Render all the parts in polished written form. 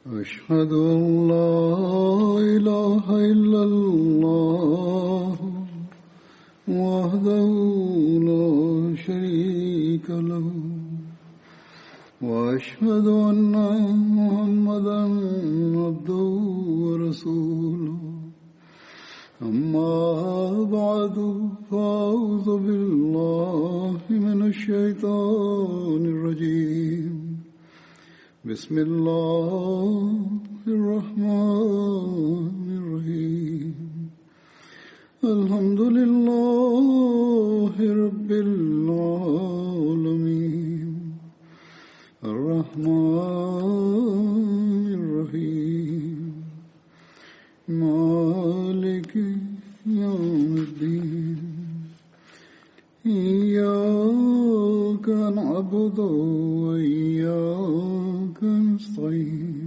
أشهد أن لا إله إلا الله وحده لا شريك له وأشهد أن محمدا عبده ورسوله أما بعد فأعوذ بالله من الشيطان الرجيم بسم الله الرحمن الرحيم الحمد لله رب العالمين الرحمن الرحيم مالك يوم الدين إياك نعبد وإياك نستعين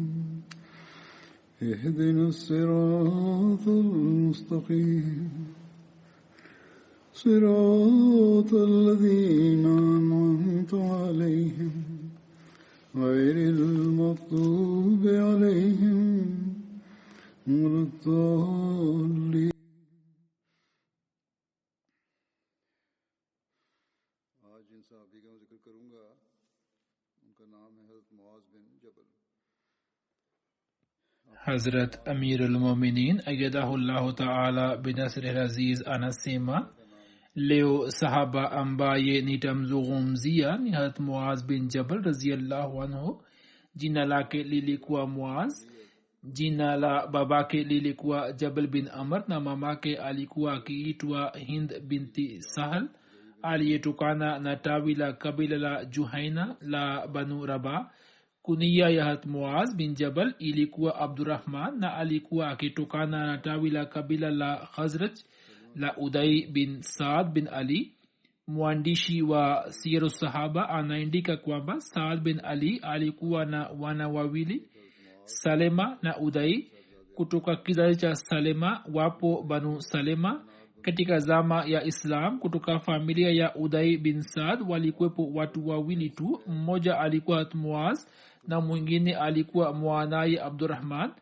اهدنا الصراط المستقيم صراط الذين أنعمت عليهم غير المغضوب عليهم ولا الضالين. आज जिन सहाबी का जिक्र करूंगा उनका नाम है हज़रत मुआज़ बिन जबल. Hazrat Amirul Mu'minin ayyadahullahu ta'ala binasrihil aziz anasema leo sahaba ambaye nitamzungumzia ni Hazrat Muaz bin Jabal radhiyallahu anhu. Jina lake lilikuwa Muaz, jina la babake lilikuwa Jabal bin Amr na mamake alikuwa akiitwa Hind binti Sahal aliyetokana na tawi la kabila la Juhaina la Banu Rabah. Kunia ya Hazrat Muaz bin Jabal ilikuwa Abdurrahman na alikuwa akitokana na tawi la kabila la Khazraj la Uday bin Saad bin Ali. Mwandishi wa Siyaru Sahaba anaandika kwamba Saad bin Ali alikuwa na wana wawili, Salema na Uday. Kutoka kizazi cha Salema wapo Banu Salema. Katika zama ya Islam kutoka familia ya Uday bin Saad walikuwepo watu wawili tu. Mmoja alikuwa Muaz na mwingine alikuwa mwanaye Abdurrahman.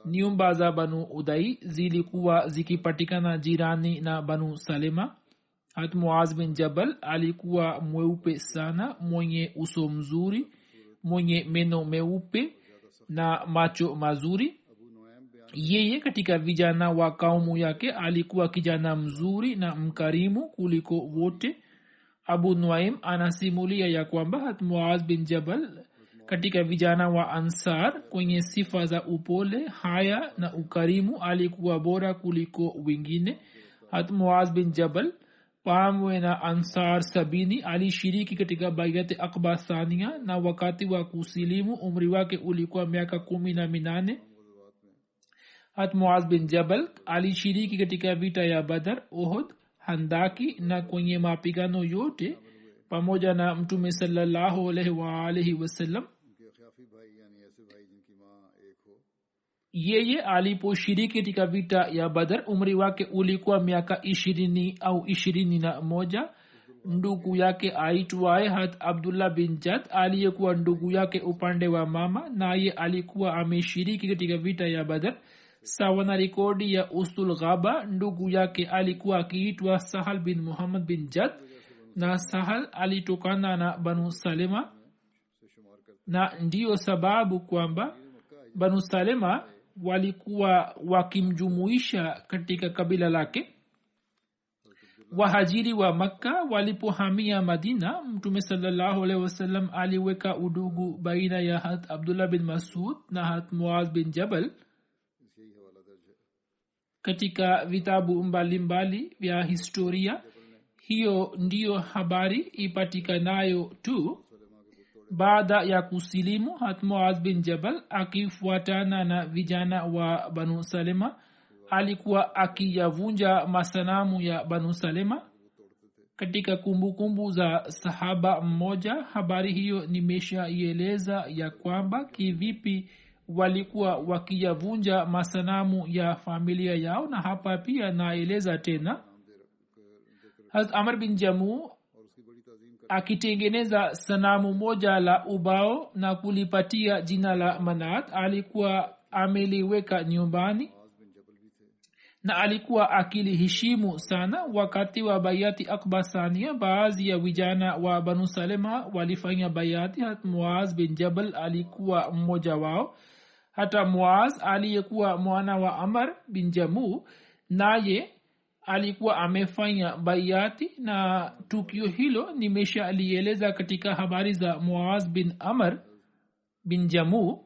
Nyumba za Banu Uday zilikuwa zikipatikana jirani na Banu Salema. Hat Muaz bin Jabal alikuwa mweupe sana, mwenye uso mzuri, mwenye meno meupe na macho mazuri. Yeye katika vijana wa kaumu yake alikuwa kijana mzuri na mkarimu kuliko wote. Abu Nuaim anasimulia ya kwamba Hat Muaz bin Jabal katika vijana wa Ansar kwenye sifa za upole, haya na ukarimu alikuwa bora kuliko wengine. Hat Muaz bin Jabal pamoja na Ansar 70 alishiriki katika Bayat Aqaba Thania, na wakati wa kusilimu umri wake ulikuwa miaka 18. Hat Muaz bin Jabal alishiriki katika vita ya Badr, Uhud, Handaki na kwenye mapigano yote pamoja na Mtume sallallahu alaihi wasallam. Yeye aliposhiriki katika vita ya Badr umri wake ulikuwa miaka 20 au 21. Ndugu yake aitwaye Hat Abdullah bin Jad aliyekuwa ndugu yake upande wa mama, naye alikuwa ameshiriki katika vita ya Badr. Sawa na rekodi ya Ustul Ghaba, ndugu yake alikuwa akiitwa Sahal bin Muhammad bin Jad, na Sahal alitokana na Banu Salema, na ndiyo sababu kwamba Banu Salema walikuwa wakimjumuisha katika kabila lake. Wahajiri wa Makka walipohamia Madina, Mtume sallallahu alaihi wasallam aliweka udugu baina ya Hat Abdullah bin Masud na Hat Muaz bin Jabal. Katika vitabu mbalimbali vya historia, hiyo ndiyo habari ipatikanayo tu. Baada ya kusilimu, Hat Muaz bin Jabal akifuatana na vijana wa Banu Salema alikuwa akiyavunja masanamu ya Banu Salema. Katika kumbukumbu za sahaba mmoja, habari hiyo nimeshaieleza ya kwamba kivipi walikuwa wakiyavunja masanamu ya familia yao, na hapa pia naeleza tena. Hazrat Amr bin Jamu akitengeneza sanamu moja la ubao na kulipatia jina la Manat. Alikuwa ameliweka nyumbani na alikuwa akiliheshimu sana. Wakati wa bayati akbar sania, baadhi ya vijana wa Banu Salema walifanya bayati. Hata Muaz bin Jabal alikuwa mmoja wao. Hata Muaz aliyekuwa mwana wa Amr bin Jamu naye alikuwa amefanya bayati, na tukio hilo nimeshalieleza katika habari za Muaz bin Amr bin Jamu.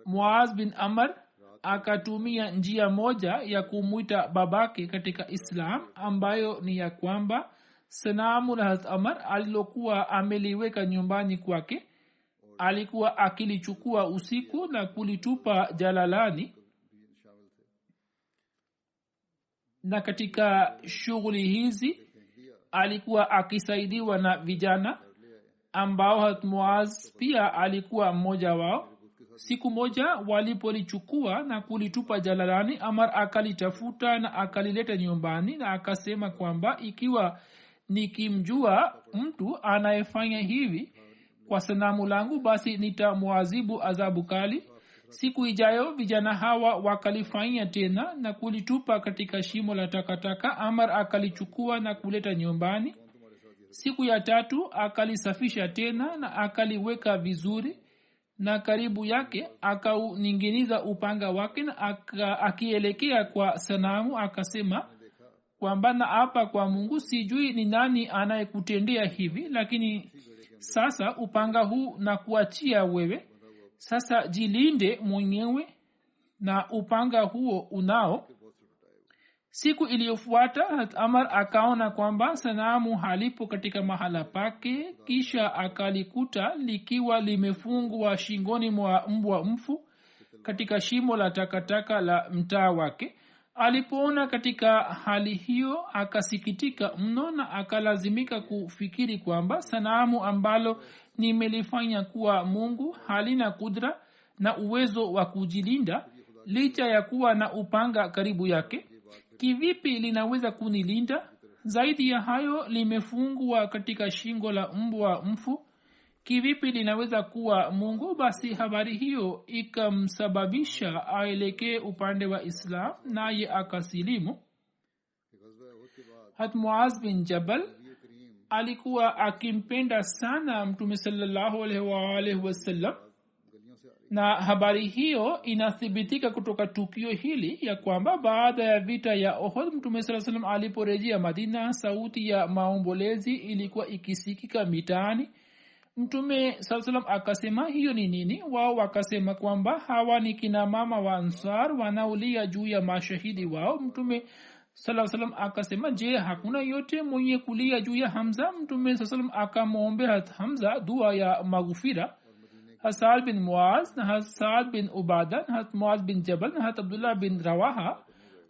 Muaz bin Amr akatumia njia moja ya kumwita babake katika Islam, ambayo ni ya kwamba sanamu la Hazrat Amr alilokuwa ameliweka nyumbani kwake alikuwa akilichukua usiku na kulitupa jalalani. Na katika shughuli hizi alikuwa akisaidiwa na vijana ambao Hazrat Muaz pia alikuwa mmoja wao. Siku moja walipolichukua na kulitupa jalalani, Amar akalitafuta na akalileta nyumbani na akasema kwamba ikiwa nikimjua mtu anayefanya hivi kwa sanamu langu, basi nitamwadhibu adhabu kali. Siku ijayo vijana hawa wakalifanya tena na kulitupa katika shimo la takataka. Amar akalichukua na kuleta nyumbani. Siku ya tatu akalisafisha tena na akaliweka vizuri, na karibu yake akauninginiza upanga wake na akielekea kwa sanamu akasema kwamba naapa kwa Mungu, sijui ni nani anayekutendea hivi, lakini sasa upanga huu na kuachia wewe. Sasa jilinde mwenyewe na upanga huo unao. Siku iliyofuata Amar akaona kwamba sanamu halipo katika mahala pake, kisha akalikuta likiwa limefungwa shingoni mwa mbwa mfu katika shimo la takataka la mtaa wake. Alipoona katika hali hiyo akasikitika mno na akalazimika kufikiri kwamba sanamu ambalo nimelifanya kuwa Mungu halina kudra na uwezo wa kujilinda licha ya kuwa na upanga karibu yake. Kivipi linaweza kunilinda? Zaidi ya hayo, limefungwa katika shingo la mbwa mfu. Kivipi linaweza kuwa Mungu? Basi habari hiyo ikamsababisha aelekee upande wa Islam, naye akasilimu. Hat Muaz bin Jabal alikuwa akimpenda sana Mtume sallallahu alaihi wasallam, na habari hiyo inathibitika kutoka tukio hili ya kwamba baada ya vita ya Uhud, Mtume sallallahu alaihi wasallam aliporejea Madina, sauti ya maombolezi ilikuwa ikisikika mitaani. Mtume sallallahu alaihi wasallam akasema, hiyo ni nini? Wao wakasema kwamba hawa ni kina mama wa Ansar wanaulia juu ya mashahidi wao. Mtume sallallahu alaihi wasallam akasema, je, hakuna yote mwenye kulia juu ya Hamza? Mtume sallallahu alaihi wasallam akamwombea Hamza dua ya maghfira. Hasad bin Muaz na Hasad bin Ubada na Muaz bin Jabal na Abdullah bin Rawaha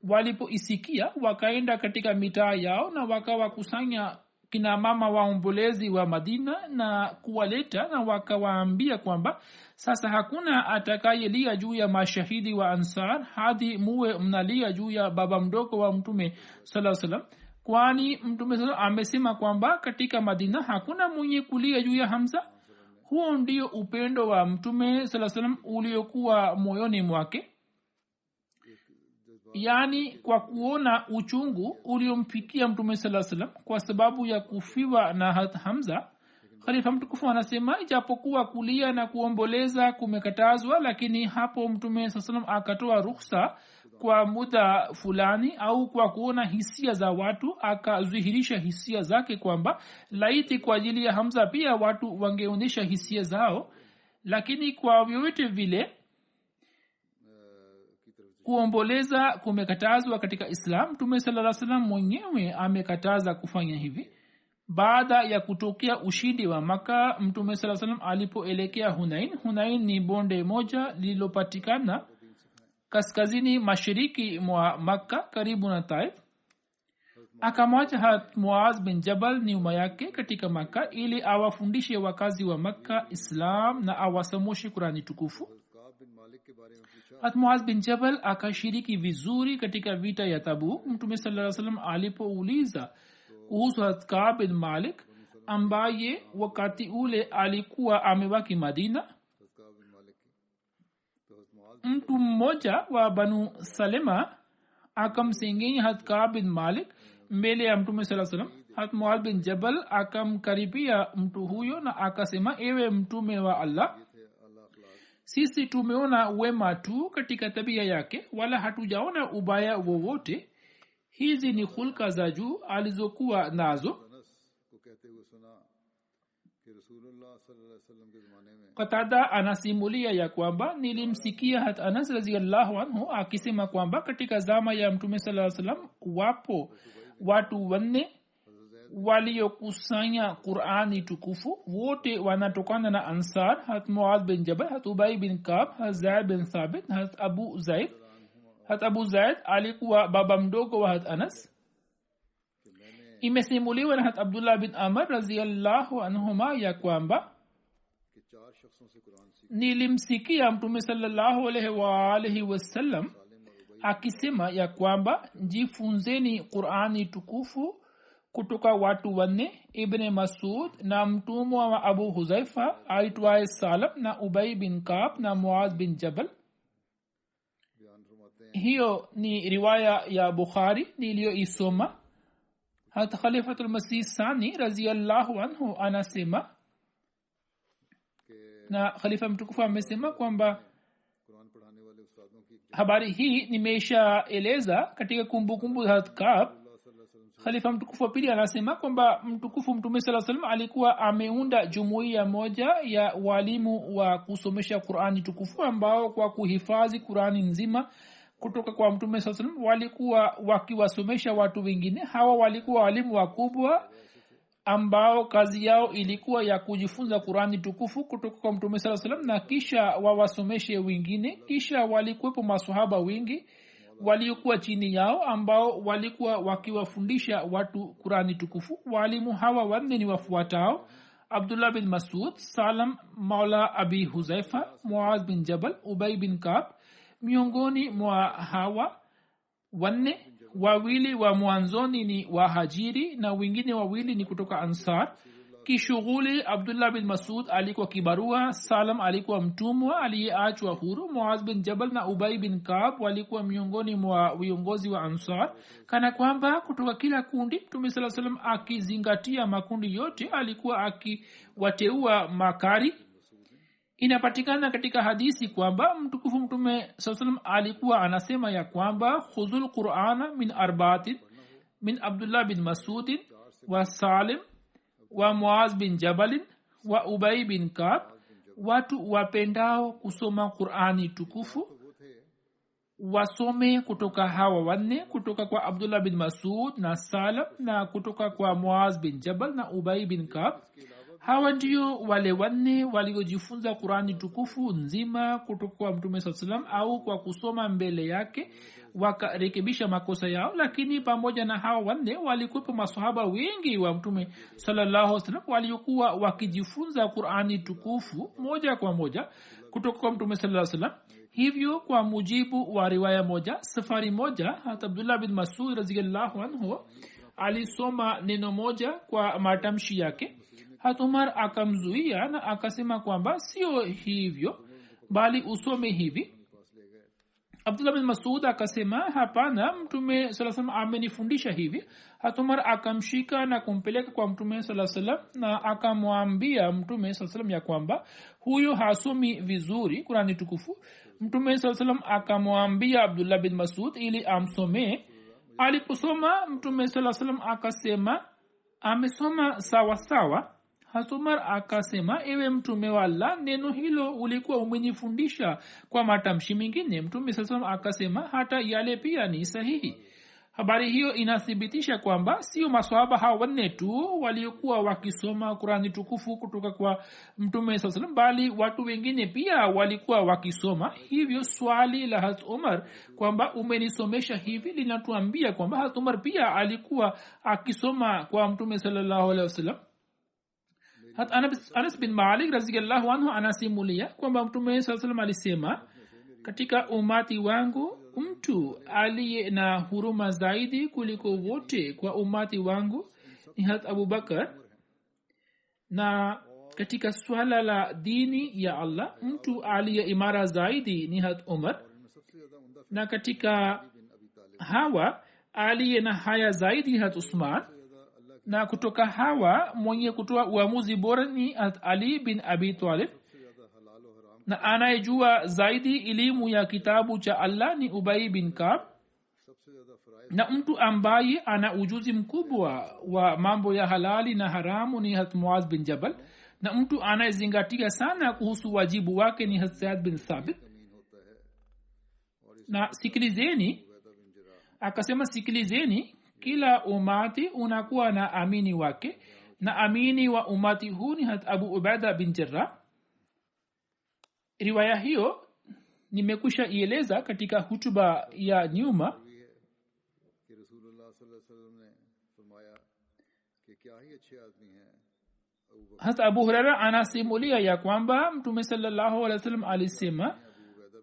walipoisikia wakaenda katika mitaa yao na wakawakusanya kina mama waombolezi wa Madina na kuwaleta, na wakawaambia kwamba sasa hakuna atakayelia juu ya mashahidi wa Ansar hadi muwe mnalia juu ya baba mdogo wa Mtume sallallahu alaihi wasallam, kwani Mtume sallallahu amesema kwamba katika Madina hakuna mwenye kulia juu ya Hamza. Huo ndio upendo wa Mtume sallallahu alaihi wasallam uliokuwa moyoni mwake. Yani kwa kuona uchungu uliomfikia Mtume sallallahu alaihi wasallam kwa sababu ya kufiwa na Hamza, Khalifa mtukufu anasema ijapokuwa kulia na kuomboleza kumekatazwa, lakini hapo Mtume sallallahu alaihi wasallam akatoa ruhusa kwa muda fulani, au kwa kuona hisia za watu akadhihirisha hisia zake kwamba laiti kwa ajili ya Hamza pia watu wangeonyesha hisia zao. Lakini kwa vyovyote vile kuomboleza kumekatazwa katika Islam. Mtume sallallahu alaihi wasallam mwenyewe amekataza kufanya hivi. Baada ya kutokea ushindi wa Maka, Mtume sallallahu alaihi wasallam alipoelekea Hunain. Hunain ni bonde moja lililopatikana kaskazini mashariki mwa Makka karibu na Taif. Akamwacha Hazrat Muaz bin Jabal nyuma yake katika Makka ili awafundishe wakazi wa Makka Islam na awasomeshe Qurani tukufu. Hazrat Muaz bin Jabal akashiriki vizuri katika vita ya Tabuk. Mtume sallallahu alaihi wasallam alipouliza kuhusu Hazrat Ka'b bin Malik ambaye wakati ule alikuwa amebaki Madina. Mtu mmoja wa Banu Salema akamsengenya Hazrat Ka'b bin Malik mbele ya Mtume sallallahu alaihi wasallam. Hazrat Muadh bin Jabal akamkaribia mtu huyo na akasema, ewe Mtume wa Allah, sisi tumeona wema tu katika tabia yake, wala hatujaona ubaya wowote. Hizi ni hulka za juu alizokuwa nazo. Qatada anasimulia ya kwamba nilimsikia Hazrat Anas radhiyallahu anhu akisema kwamba katika zama ya Mtume sallallahu alaihi wasallam wapo watu wanne waliokusanya Qur'ani tukufu, wote wanatokana na Ansar: Hazrat Muadh bin Jabal, Hazrat Ubay bin Ka'b, Hazrat Zaid bin Thabit, Hazrat Abu Zaid. Hazrat Abu Zaid alikuwa baba mdogo wa Hazrat Anas. Imesimuliwa na Hazrat Abdullah bin Amr radhiyallahu anhuma ya kwamba nilimsikia Mtume sallallahu alaihi wasallam akisema ya kwamba jifunzeni Qur'ani tukufu kutoka watu wanne: Ibn Masud na mtumwa wa Abu Huzaifa aitwaye Salam na Ubay bin Ka'b na Muaz bin Jabal. Hiyo ni riwaya ya Bukhari niliyoisoma. Hata Khalifatul Masih Sani radhiyallahu anhu anasema, na khalifa mtukufu amesema kwamba habari hii nimeshaeleza katika kumbukumbu za Ka'b. Khalifa mtukufu pili anasema kwamba mtukufu Mtume sallallahu alaihi wasallam alikuwa ameunda jumuiya moja ya walimu wa kusomesha Qur'ani tukufu ambao kwa kuhifadhi Qur'ani nzima kutoka kwa Mtume sallallahu alaihi wasallam walikuwa wakiwasomesha watu wengine. Hawa walikuwa walimu wakubwa ambao kazi yao ilikuwa ya kujifunza Qur'ani tukufu kutoka kwa Mtume sallallahu alaihi wasallam na kisha wawasomeshe wengine. Kisha walikuwepo maswahaba wengi waliokuwa chini yao ambao walikuwa wakiwafundisha watu Qur'ani tukufu. Walimu hawa wanne ni wafuatao: Abdullah bin Masud, Salam Maula Abi Huzaifa, Muaz bin Jabal, Ubay bin Ka'b. Miongoni mwa hawa wanne, wawili wa mwanzoni ni wahajiri na wengine wawili ni kutoka Ansar. Kishughuli Abdullah bin Masud alikuwa kibarua, Salam alikuwa mtumwa aliyeachwa huru, Muaz bin Jabal na Ubay bin Ka'b walikuwa miongoni mwa viongozi wa Ansar. Kana kwamba kutoka kila kundi Mtume sallallahu alaihi wasallam akizingatia makundi yote alikuwa akiwateua makari. Inapatikana katika hadisi kwamba mtukufu Mtume sallallahu alaihi wasallam alikuwa anasema ya kwamba khudhul Qur'ana min arba'atin, min Abdullah bin Masud wa Salim wa Muaz bin Jabal wa Ubay bin Ka'b. Watu wapendao kusoma Qur'ani tukufu wasome kutoka hawa wanne, kutoka kwa Abdullah bin Masud na Salam na kutoka kwa Muaz bin Jabal na Ubay bin Ka'b. Hawa ndio wale wanne waliojifunza Qur'ani tukufu nzima kutoka kwa Mtume sallallahu alaihi wasallam au kwa kusoma mbele yake wakarekebisha makosa yao. Lakini pamoja na hawa wanne walikuwa maswahaba wengi wa Mtume sallallahu alaihi wasallam waliokuwa wakijifunza Qur'ani tukufu moja kwa moja kutoka kwa Mtume sallallahu alaihi wasallam. Hivyo kwa mujibu wa riwaya moja, safari moja hata Abdullah bin Masud radhiyallahu anhu alisoma neno moja kwa matamshi yake. Hata Umar akamzuia na akasema kwamba sio hivyo bali usome hivi. Abdullah bin Masud akasema hapana, Mtume sallallahu alaihi wasallam amenifundisha hivi. Hata Umar akamshika na kumpeleka kwa Mtume sallallahu alaihi wasallam na akamwambia Mtume sallallahu alaihi wasallam ya kwamba huyo hasomi vizuri Qur'ani tukufu. Mtume sallallahu alaihi wasallam akamwambia Abdullah bin Masud ili amsomee. Aliposoma Mtume sallallahu alaihi wasallam akasema amesoma sawa sawa. Hazrat Umar akasema, ewe Mtume wa Allah, neno hilo ulikuwa umenifundisha kwa matamshi mengine. Mtume sallallahu alaihi wasallam akasema hata yale pia ni sahihi. Habari hiyo inathibitisha kwamba sio maswahaba hao wanne tu waliokuwa wakisoma Qur'ani tukufu kutoka kwa Mtume sallallahu alaihi wasallam bali watu wengine pia walikuwa wakisoma. Hivyo swali la Hazrat Umar kwamba umenisomesha hivi linatuambia kwamba Hazrat Umar pia alikuwa akisoma kwa Mtume sallallahu alaihi wasallam. Hata Anas bin Malik radhiyallahu anhu anasimulia kwamba Mtume sallallahu alaihi wasallam alisema, katika umati wangu mtu aliye na huruma zaidi kuliko wote kwa umati wangu ni Hazrat Abu Bakar. na katika swala la dini ya Allah mtu aliye imara zaidi ni Hazrat Umar, na katika hawa aliye na haya zaidi Hazrat Usman, na kutoka hawa mwenye kutoa uamuzi bora ni Hazrat Ali bin Abi Talib, na anayejua zaidi elimu ya kitabu cha Allah ni Ubay bin Ka'b, na mtu ambaye ana ujuzi mkubwa wa mambo ya halali na haramu ni Hazrat Muaz bin Jabal, na mtu anayezingatia sana kuhusu wajibu wake ni Hazrat Zaid bin Thabit. Na sikilizeni, akasema sikilizeni, kila umati unakuwa na amini wake, na amini wa umati huu ni Hazrat Abu Ubaida bin Jarrah. Riwaya hiyo nimekwisha ieleza katika hutuba ya nyuma. Hata Abu Huraira anasimulia ya kwamba Mtume sallallahu alaihi wasallam alisema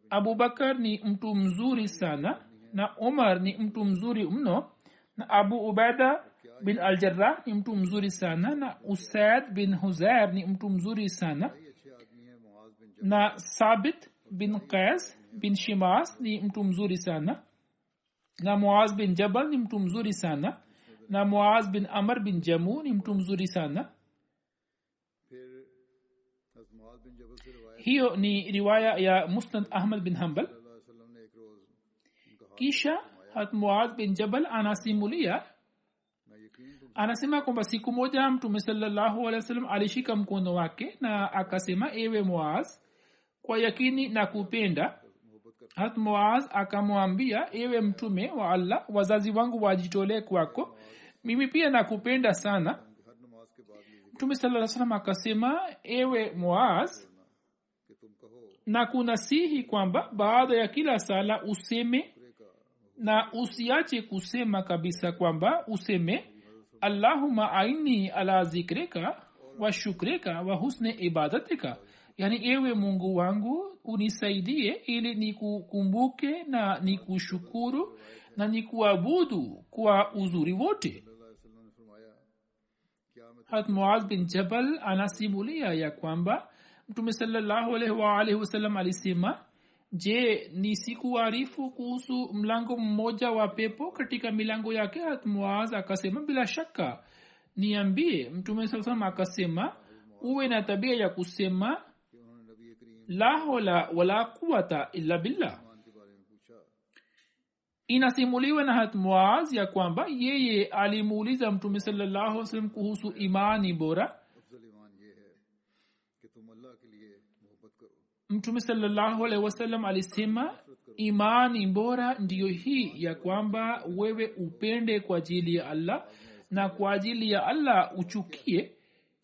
Abu Bakar ni mtu mzuri sana, na Umar ni mtu mzuri mno, na Abu Ubaida bin al-Jarrah ni mtu mzuri sana, na Usaid bin Huzair ni mtu mzuri sana, na Sabit bin Qais bin Shimas ni mtu mzuri sana, na Muaz bin Jabal ni mtu mzuri sana, na Muaz bin Amr bin Jamu ni mtu mzuri sana. Hiyo ni riwaya ya Musnad Ahmad bin Hanbal. Kisha Hazrat Muaz bin Jabal anasimulia, anasema kwamba siku moja Mtume sallallahu alaihi wasallam alishika mkono wake na akasema, ewe Muaz, kwa yakini na kupenda. Hazrat Muaz akamwambia, ewe Mtume wa Allah, wazazi wangu wajitolee kwako, mimi pia nakupenda sana. Mtume sallallahu alaihi wasallam akasema, ewe Muaz, na kunasihi kwamba baada ya kila sala useme na usiache kusema kabisa, kwamba useme Allahumma aini ala zikrika wa shukrika wa husni ibadatika, yani ewe Mungu wangu unisaidie ili nikukumbuke na nikushukuru na nikuabudu kwa uzuri wote. Hazrat Muaz bin Jabal anasimulia ya kwamba Mtume sallallahu alaihi wasallam alisema, je, nisikuarifu kuhusu mlango mmoja wa pepo katika milango yake? Hazrat Muaz akasema, bila shaka niambie. Mtume sallallahu alaihi wasallam akasema, uwe na tabia ya kusema la hawla wala quwwata illa billah. Inasimuliwa na Hazrat Muaz ya kwamba yeye alimuuliza Mtume sallallahu alaihi wasallam kuhusu imani bora. Mtume sallallahu alaihi wasallam alisema, imani bora ndiyo hii ya kwamba wewe upende kwa ajili ya Allah na kwa ajili ya Allah uchukie,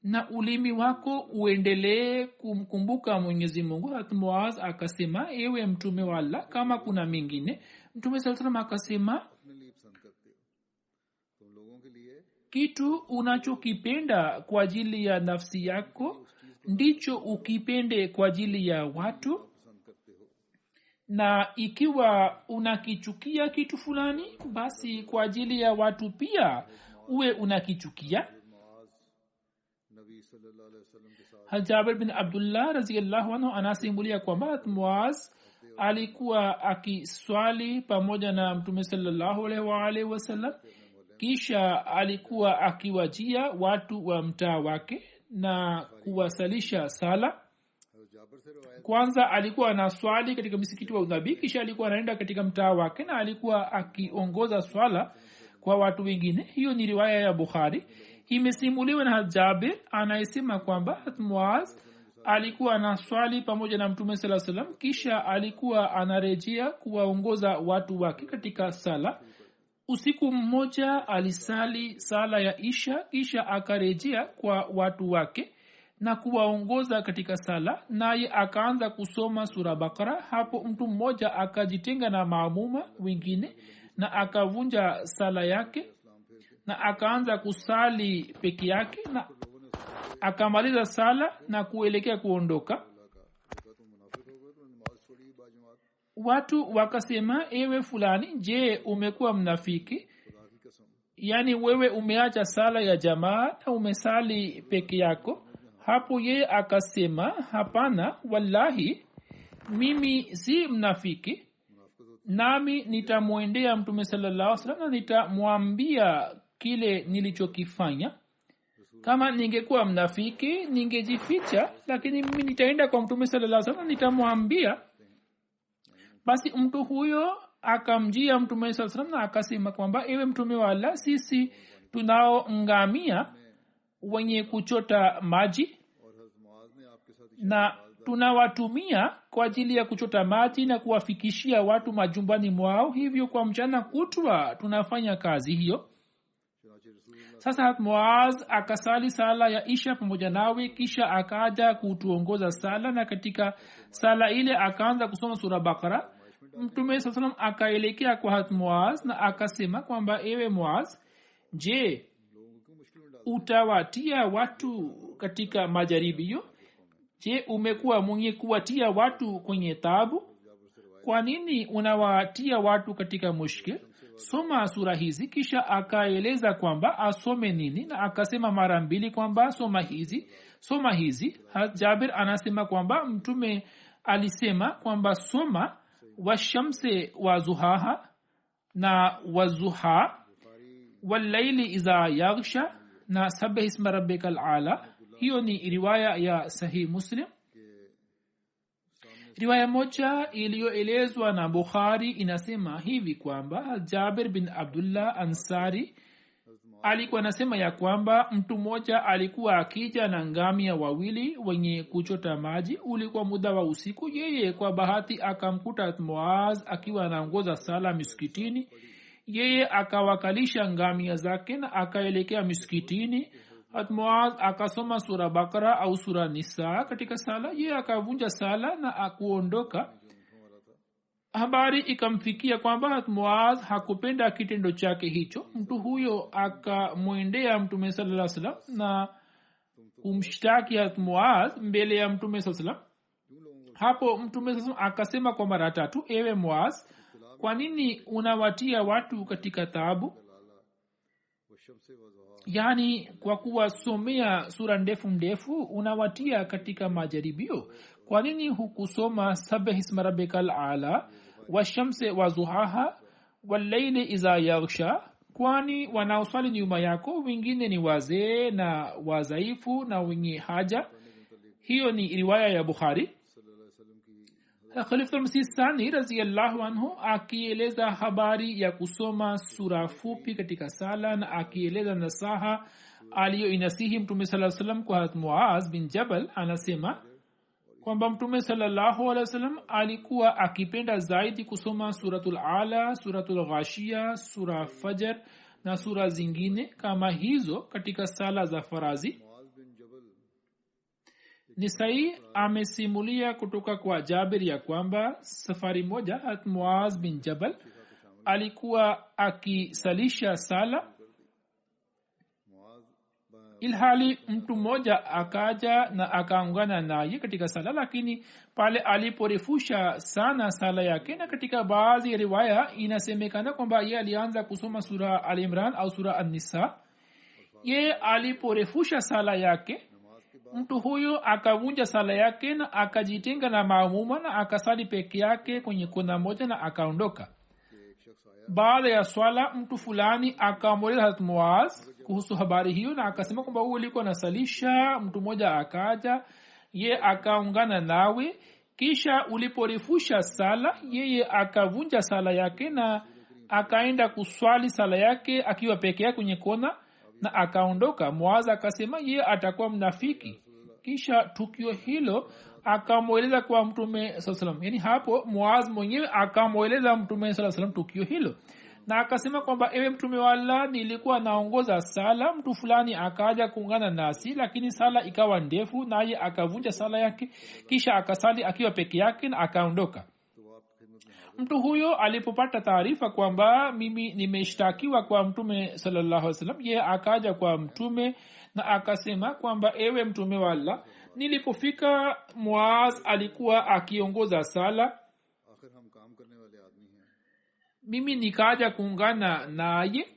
na ulimi wako uendelee kumkumbuka Mwenyezi Mungu. Hazrat Muaz akasema, ewe Mtume wa Allah, kama kuna mingine? Mtume sallallahu alaihi wasallam akasema, kitu unachokipenda kwa ajili ya nafsi yako ndicho ukipende kwa ajili ya watu, na ikiwa unakichukia kitu fulani, basi kwa ajili ya watu pia uwe unakichukia. Jabir bin Abdullah radhiyallahu anhu anasimulia kwamba Muaz alikuwa akiswali pamoja na Mtume sallallahu alaihi wasallam, kisha alikuwa akiwajia watu wa mtaa wake na kuwasalisha sala. Kwanza alikuwa anaswali katika msikiti wa Nabii, kisha alikuwa anaenda katika mtaa wake na alikuwa akiongoza swala kwa watu wengine. Hiyo ni riwaya ya Bukhari. Imesimuliwa na Jabir anayesema kwamba Muaz alikuwa anaswali pamoja na Mtume sallallahu alaihi wasallam, kisha alikuwa anarejea kuwaongoza watu wake katika sala. Usiku mmoja alisali sala ya Isha, kisha akarejea kwa watu wake na kuwaongoza katika sala, naye akaanza kusoma sura Bakara. Hapo mtu mmoja akajitenga na maamuma wengine na akavunja sala yake na akaanza kusali peke yake, na akamaliza sala na kuelekea kuondoka. Watu wakasema, ewe fulani, je, umekuwa mnafiki? Yani wewe umeacha sala ya jamaa na umesali peke yako? hapo yeye akasema hapana, wallahi mimi si mnafiki, nami nitamwendea mtume sallallahu alaihi wasallam na nitamwambia kile nilichokifanya. Kama ningekuwa mnafiki ningejificha, lakini mimi nitaenda kwa mtume sallallahu alaihi wasallam nitamwambia. Basi mtu huyo akamjia mtume sallallahu alaihi wasallam na akasema kwamba ewe mtume wa Allah, sisi tunao ngamia wenye kuchota maji na tunawatumia kwa ajili ya kuchota maji na kuwafikishia watu majumbani mwao, hivyo kwa mchana kutwa tunafanya kazi hiyo. Sasa Muaz akasali sala ya isha pamoja nawe, kisha akaja kutuongoza sala, na katika sala ile akaanza kusoma sura Bakara. Mtume sallallahu alaihi wasallam akaelekea kwa Muaz na akasema kwamba ewe Muaz, je, utawatia watu katika majaribio? Je, umekuwa mwenye kuwatia watu kwenye taabu? Kwa nini unawatia watu katika mushkil? Soma sura hizi. Kisha akaeleza kwamba asome nini, na akasema mara mbili kwamba soma hizi. Jabir anasema kwamba mtume alisema kwamba soma washamse wa zuhaha na wazuha walaili iza yaghsha na sabbih isma rabbikal ala. Hiyo ni riwaya ya Sahih Muslim. Riwaya moja iliyoelezwa na Bukhari inasema hivi kwamba Jabir bin Abdullah Ansari alikuwa anasema ya kwamba mtu mmoja alikuwa akija na ngamia wawili wenye kuchota maji. Ulikuwa muda wa usiku. Yeye kwa bahati akamkuta Muaz akiwa anaongoza sala miskitini. Yeye akawakalisha ngamia zake na akaelekea miskitini. Muaz akasoma sura Bakara au sura Nisa katika sala. Yeye akavunja sala na akuondoka. Habari ikamfikia kwamba Muaz hakupenda kitendo chake hicho. Mtu huyo akamwendea mtume sallallahu alaihi wasallam na kumshtaki Muaz mbele ya mtume sallallahu alaihi wasallam. Hapo mtume sallallahu alaihi wasallam akasema kwa mara tatu, ewe Muaz, kwa nini unawatia watu katika taabu? Yani kwa kuwasomea sura ndefu unawatia katika majaribio. Kwa nini hukusoma sabbih isma rabbikal ala washamse wa zuhaha walaili iza yaghsha? Kwani wanaoswali nyuma yako wengine ni wazee na wazaifu na wenye haja. Hiyo ni riwaya ya Bukhari. Khalifa Masih Sani radhiyallahu anhu akieleza habari ya kusoma sura fupi katika sala na akieleza nasaha aliyoinasihi mtume sallallahu alaihi wasallam kwa Muaz bin Jabal, anasema kwamba mtume sallallahu alaihi wasallam alikuwa akipenda zaidi kusoma suratul Ala, suratul Ghashia, sura Fajr na sura zingine kama hizo katika sala za farazi. Nisai amesimulia kutoka kwa Jabir ya kwamba safari moja Muaz bin Jabal alikuwa akisalisha sala, ilhali mtu mmoja akaja na akaungana naye katika sala, lakini pale aliporefusha sana sala yake, na katika baadhi ya riwaya inasemekana kwamba yeye alianza kusoma sura Al-Imran au sura An-Nisa. Yeye aliporefusha sala yake, mtu huyo akavunja sala yake na akajitenga na maamuma na akasali peke yake kwenye kona moja na akaondoka. Baada ya swala mtu fulani akamuuliza Hazrat Muaz kuhusu habari hiyo na akasema kwamba wewe ulikuwa unasalisha, mtu mmoja akaja, ye akaungana nawe, kisha uliporefusha sala yeye akavunja sala yake na akaenda kuswali sala yake akiwa peke yake kwenye kona na akaondoka. Muaz akasema yeye atakuwa mnafiki. Kisha tukio hilo akamweleza kwa mtume sallallahu alaihi wasallam. Yani hapo Muaz mwenyewe akamweleza mtume sallallahu alaihi wasallam tukio hilo na akasema kwamba ewe mtume wa Allah, nilikuwa naongoza sala, mtu fulani akaja kuungana nasi, lakini sala ikawa ndefu naye akavunja sala yake, kisha akasali akiwa peke yake na akaondoka. Mtu huyo alipopata taarifa kwamba mimi nimeshtakiwa kwa mtume sallallahu alaihi wasallam, yeye akaja kwa mtume na akasema kwamba ewe mtume wa Allah, nilipofika Muaz alikuwa akiongoza sala, mimi nikaja kuungana naye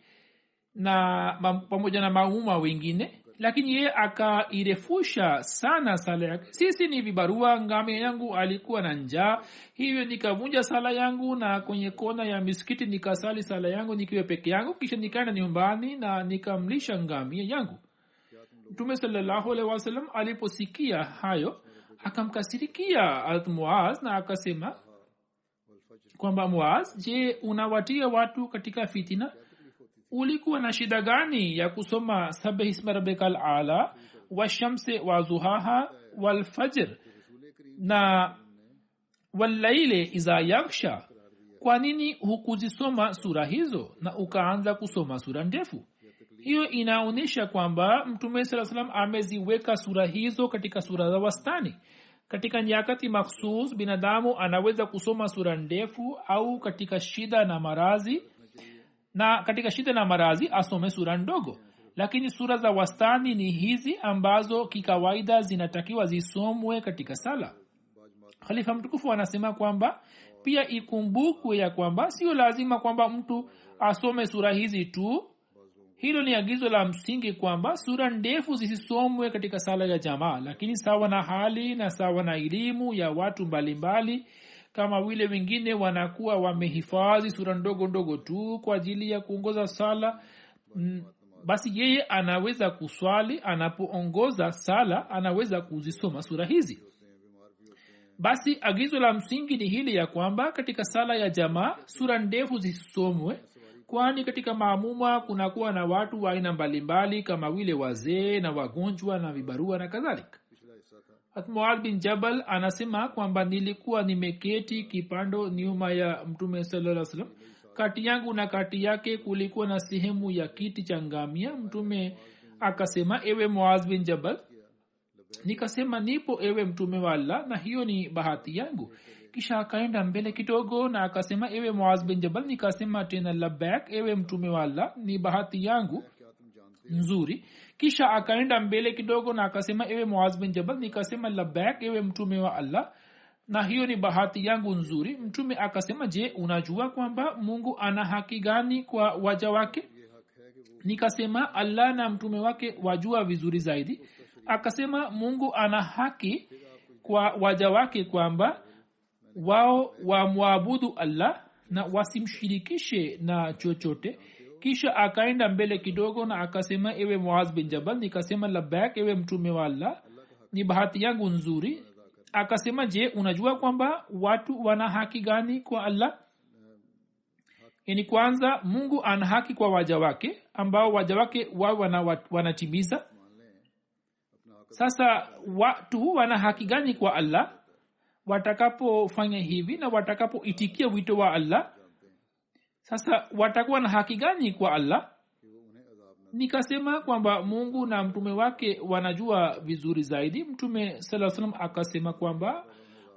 na pamoja na maumuma wengine, lakini yeye akairefusha sana sala yake. sisi ni vibarua, ngamia yangu alikuwa na njaa, hivyo nikavunja sala yangu na kwenye kona ya misikiti nikasali sala yangu nikiwa peke yangu, kisha nikaenda nyumbani na nikamlisha ngamia yangu. Mtume sallallahu alaihi wasallam aliposikia hayo akamkasirikia Hazrat Muaz na akasema kwamba, Muaz, je, unawatia watu katika fitina? Ulikuwa na shida gani ya kusoma sabih isma rabbikal ala washamsi wa zuhaha wal fajr na wal layli idha yaghsha? Kwa nini hukuzisoma sura hizo na ukaanza kusoma sura ndefu? Hiyo inaonyesha kwamba Mtume sallallahu alaihi wasallam ameziweka sura hizo katika sura za wastani. Katika nyakati makhsus binadamu anaweza kusoma sura ndefu, au katika shida na maradhi, na katika shida na maradhi asome sura ndogo, lakini sura za wastani ni hizi ambazo kikawaida zinatakiwa zisomwe katika sala. Khalifa mtukufu anasema kwamba pia ikumbukwe ya kwamba sio lazima kwamba mtu asome sura hizi tu. Hilo ni agizo la msingi kwamba sura ndefu zisisomwe katika sala ya jamaa, lakini sawa na hali na sawa na elimu ya watu mbalimbali, kama vile wengine wanakuwa wamehifadhi sura ndogo ndogo tu kwa ajili ya kuongoza sala, basi yeye anaweza kuswali, anapoongoza sala anaweza kuzisoma sura hizi. Basi agizo la msingi ni hili ya kwamba katika sala ya jamaa sura ndefu zisomwe, kwani katika maamuma kunakuwa na watu wa aina mbalimbali kama vile wazee na wagonjwa na vibarua na kadhalika. Muaz bin Jabal anasema kwamba nilikuwa nimeketi kipando nyuma ya Mtume sallallahu alaihi wasallam. Kati yangu na kati yake kulikuwa na sehemu ya kiti cha ngamia. Mtume akasema, ewe Muaz bin Jabal. Nikasema, nipo ewe Mtume wa Allah, na hiyo ni bahati yangu. Kisha akaenda mbele kidogo na akasema, ewe Muaz bin Jabal. Nikasema tena, labbaik ewe Mtume wa Allah, ni bahati yangu nzuri. Kisha akaenda mbele kidogo na akasema, ewe Muaz bin Jabal. Nikasema, labbaik ewe Mtume wa Allah, na hiyo ni bahati yangu nzuri. Mtume akasema, je, unajua kwamba Mungu ana haki gani kwa waja wake? Nikasema, Allah na mtume wake wajua vizuri zaidi. Akasema, Mungu ana haki kwa waja wake kwamba wao wamwabudu Allah na wasimshirikishe na chochote. Kisha akaenda mbele kidogo na akasema, ewe Muaz bin Jabal. Nikasema, labbaik ewe Mtume wa Allah, ni bahati yangu nzuri. Akasema, je, unajua kwamba watu wana haki gani kwa Allah? Yani kwanza Mungu ana haki kwa waja wake ambao waja wake wao wanatimiza. Sasa watu wana haki gani kwa Allah watakapofanya hivi na watakapoitikia wito wa Allah? Sasa watakuwa na haki gani kwa Allah? Nikasema kwamba Mungu na mtume wake wanajua vizuri zaidi. Mtume sallallahu alaihi wasallam akasema kwamba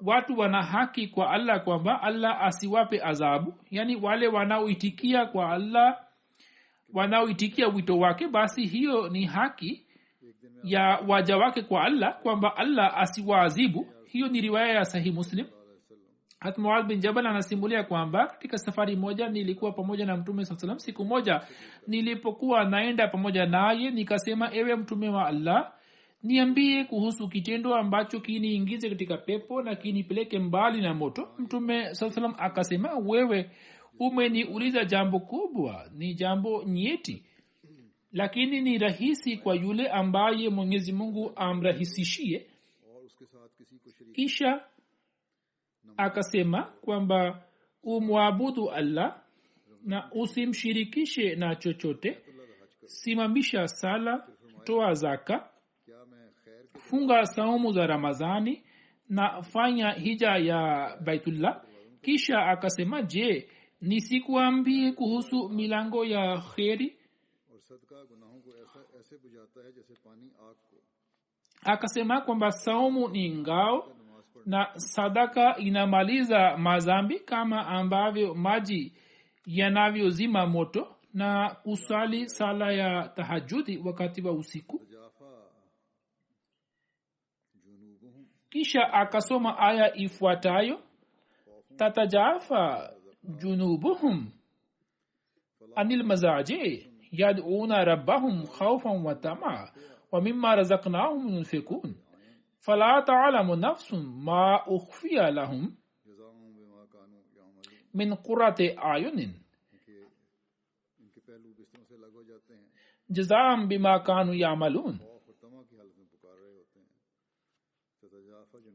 watu wana haki kwa Allah kwamba Allah asiwape adhabu, yani wale wanaoitikia kwa Allah, wanaoitikia wito wake, basi hiyo ni haki ya waja wake kwa Allah kwamba Allah asiwaadhibu. Hiyo ni riwaya ya Sahih Muslim. Hazrat Muaz bin Jabal anasimulia kwamba katika safari moja nilikuwa pamoja na Mtume sallallahu alaihi wasallam. Siku moja nilipokuwa naenda pamoja naye, nikasema, ewe Mtume wa Allah, niambie kuhusu kitendo ambacho kiniingize katika pepo na kinipeleke mbali na moto. Mtume sallallahu alaihi wasallam akasema, wewe umeniuliza jambo kubwa, ni jambo nyeti, lakini ni rahisi kwa yule ambaye Mwenyezi Mungu amrahisishie. Kisha akasema kwamba umwabudu Allah na usimshirikishe na chochote, simamisha sala, toa zaka, funga saumu za Ramadhani na fanya hija ya Baitullah. Kisha akasema, je, nisikuambie kuhusu milango ya kheri? Akasema kwamba saumu ni ngao na sadaka inamaliza madhambi kama ambavyo maji yanavyozima moto, na kusali sala ya tahajjudi wakati wa usiku. Kisha akasoma aya ifuatayo, tatajafa junubuhum anil mazaji yad'una rabbahum khawfan wa tamaa wa mimma razaqnahum yunfikun fala ta'lamu nafsun ma ukhfiya lahum min qurrati ayunin jazaan bima kanu ya'malun.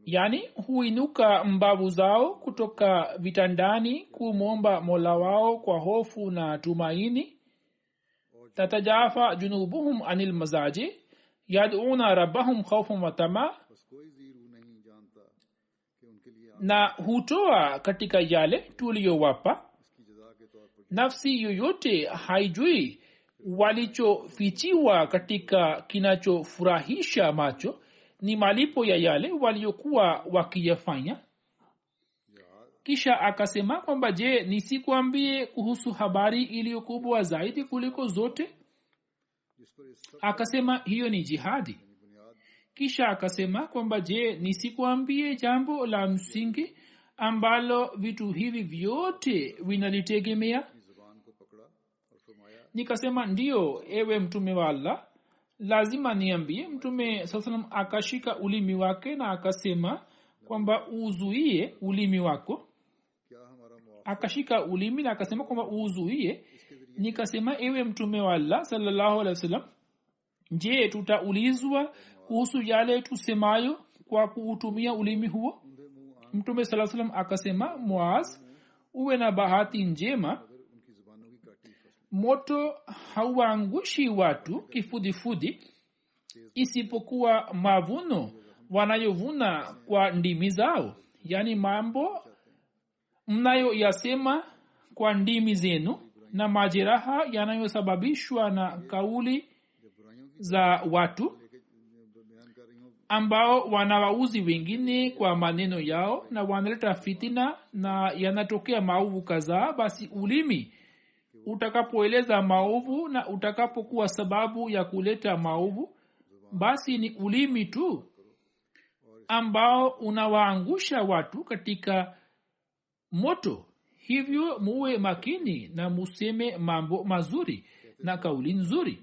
Yani huinuka mbavu zao kutoka vitandani kumwomba Mola wao kwa hofu na tumaini. tatajafa junubuhum anil mazaji yad'una rabbahum khawfan wa tamaa, na hutoa katika yale tuliyowapa. Nafsi yoyote haijui walichofichiwa katika kinachofurahisha macho ni malipo ya yale waliokuwa wakiyafanya. Kisha akasema kwamba je, nisikuambie kuhusu habari iliyokubwa zaidi kuliko zote? Akasema hiyo ni jihadi. Kisha akasema kwamba je, nisikuambie jambo la msingi ambalo vitu hivi vyote vinalitegemea? Nikasema ndiyo, ewe mtume wa Allah, lazima niambie. Mtume sallam akashika ulimi wake na akasema kwamba uzuie ulimi wako. Akashika ulimi na akasema kwamba uzuie. Nikasema ewe mtume wa Allah sallallahu alaihi wasallam, je, tutaulizwa kuhusu yale tusemayo kwa kuutumia ulimi huo? Mtume sallallahu alaihi wasallam akasema, Muaz, uwe na bahati njema, moto hauangushi watu kifudifudi isipokuwa mavuno wanayovuna kwa ndimi zao, yani mambo mnayoyasema kwa ndimi zenu na majeraha yanayosababishwa na kauli za watu ambao wanawauzi wengine kwa maneno yao na wanaleta fitina na yanatokea maovu kadhaa. Basi ulimi utakapoeleza maovu na utakapokuwa sababu ya kuleta maovu, basi ni ulimi tu ambao unawaangusha watu katika moto. Hivyo muwe makini na museme mambo mazuri na kauli nzuri.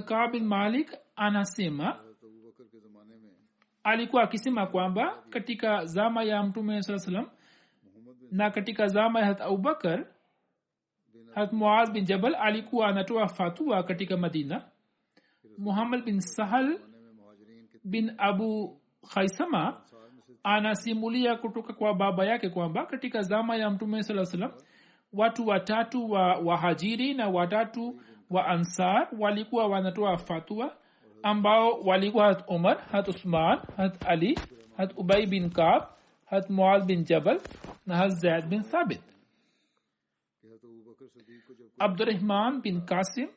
Ka'b bin Malik anasema alikuwa akisema kwamba katika zama ya Mtume sallallahu alaihi wasallam na katika zama ya Abu Bakar, Muaz bin Jabal alikuwa anatoa fatwa katika Madina. Muhammad bin Sahal bin Abu Khaisama anasimulia kutoka kwa baba yake kwamba katika zama ya Mtume sallallahu alaihi wasallam watu watatu wa Wahajiri na watatu wa Ansar walikuwa wanatoa fatwa ambao walikuwa Umar, Uthman, Ali, Ubay bin Ka'b, Muaz bin Jabal na Zaid bin Thabit. Abdurrahman bin Qasim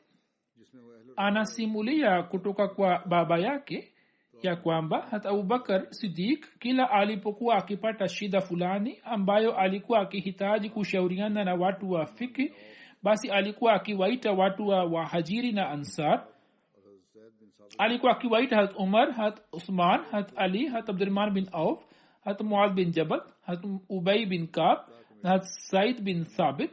anasimulia kutoka kwa baba yake ya kwamba Abu Bakar Siddiq kila alipokuwa akipata shida fulani ambayo alikuwa akihitaji kushauriana na watu wa fiki, basi alikuwa akiwaita watu wa Wahajiri na Ansar. Alikuwa akiwaita Umar, Uthman, Ali, Abdurrahman bin Auf, Muaz bin Jabal, Ubay bin Ka'b na Zaid bin Thabit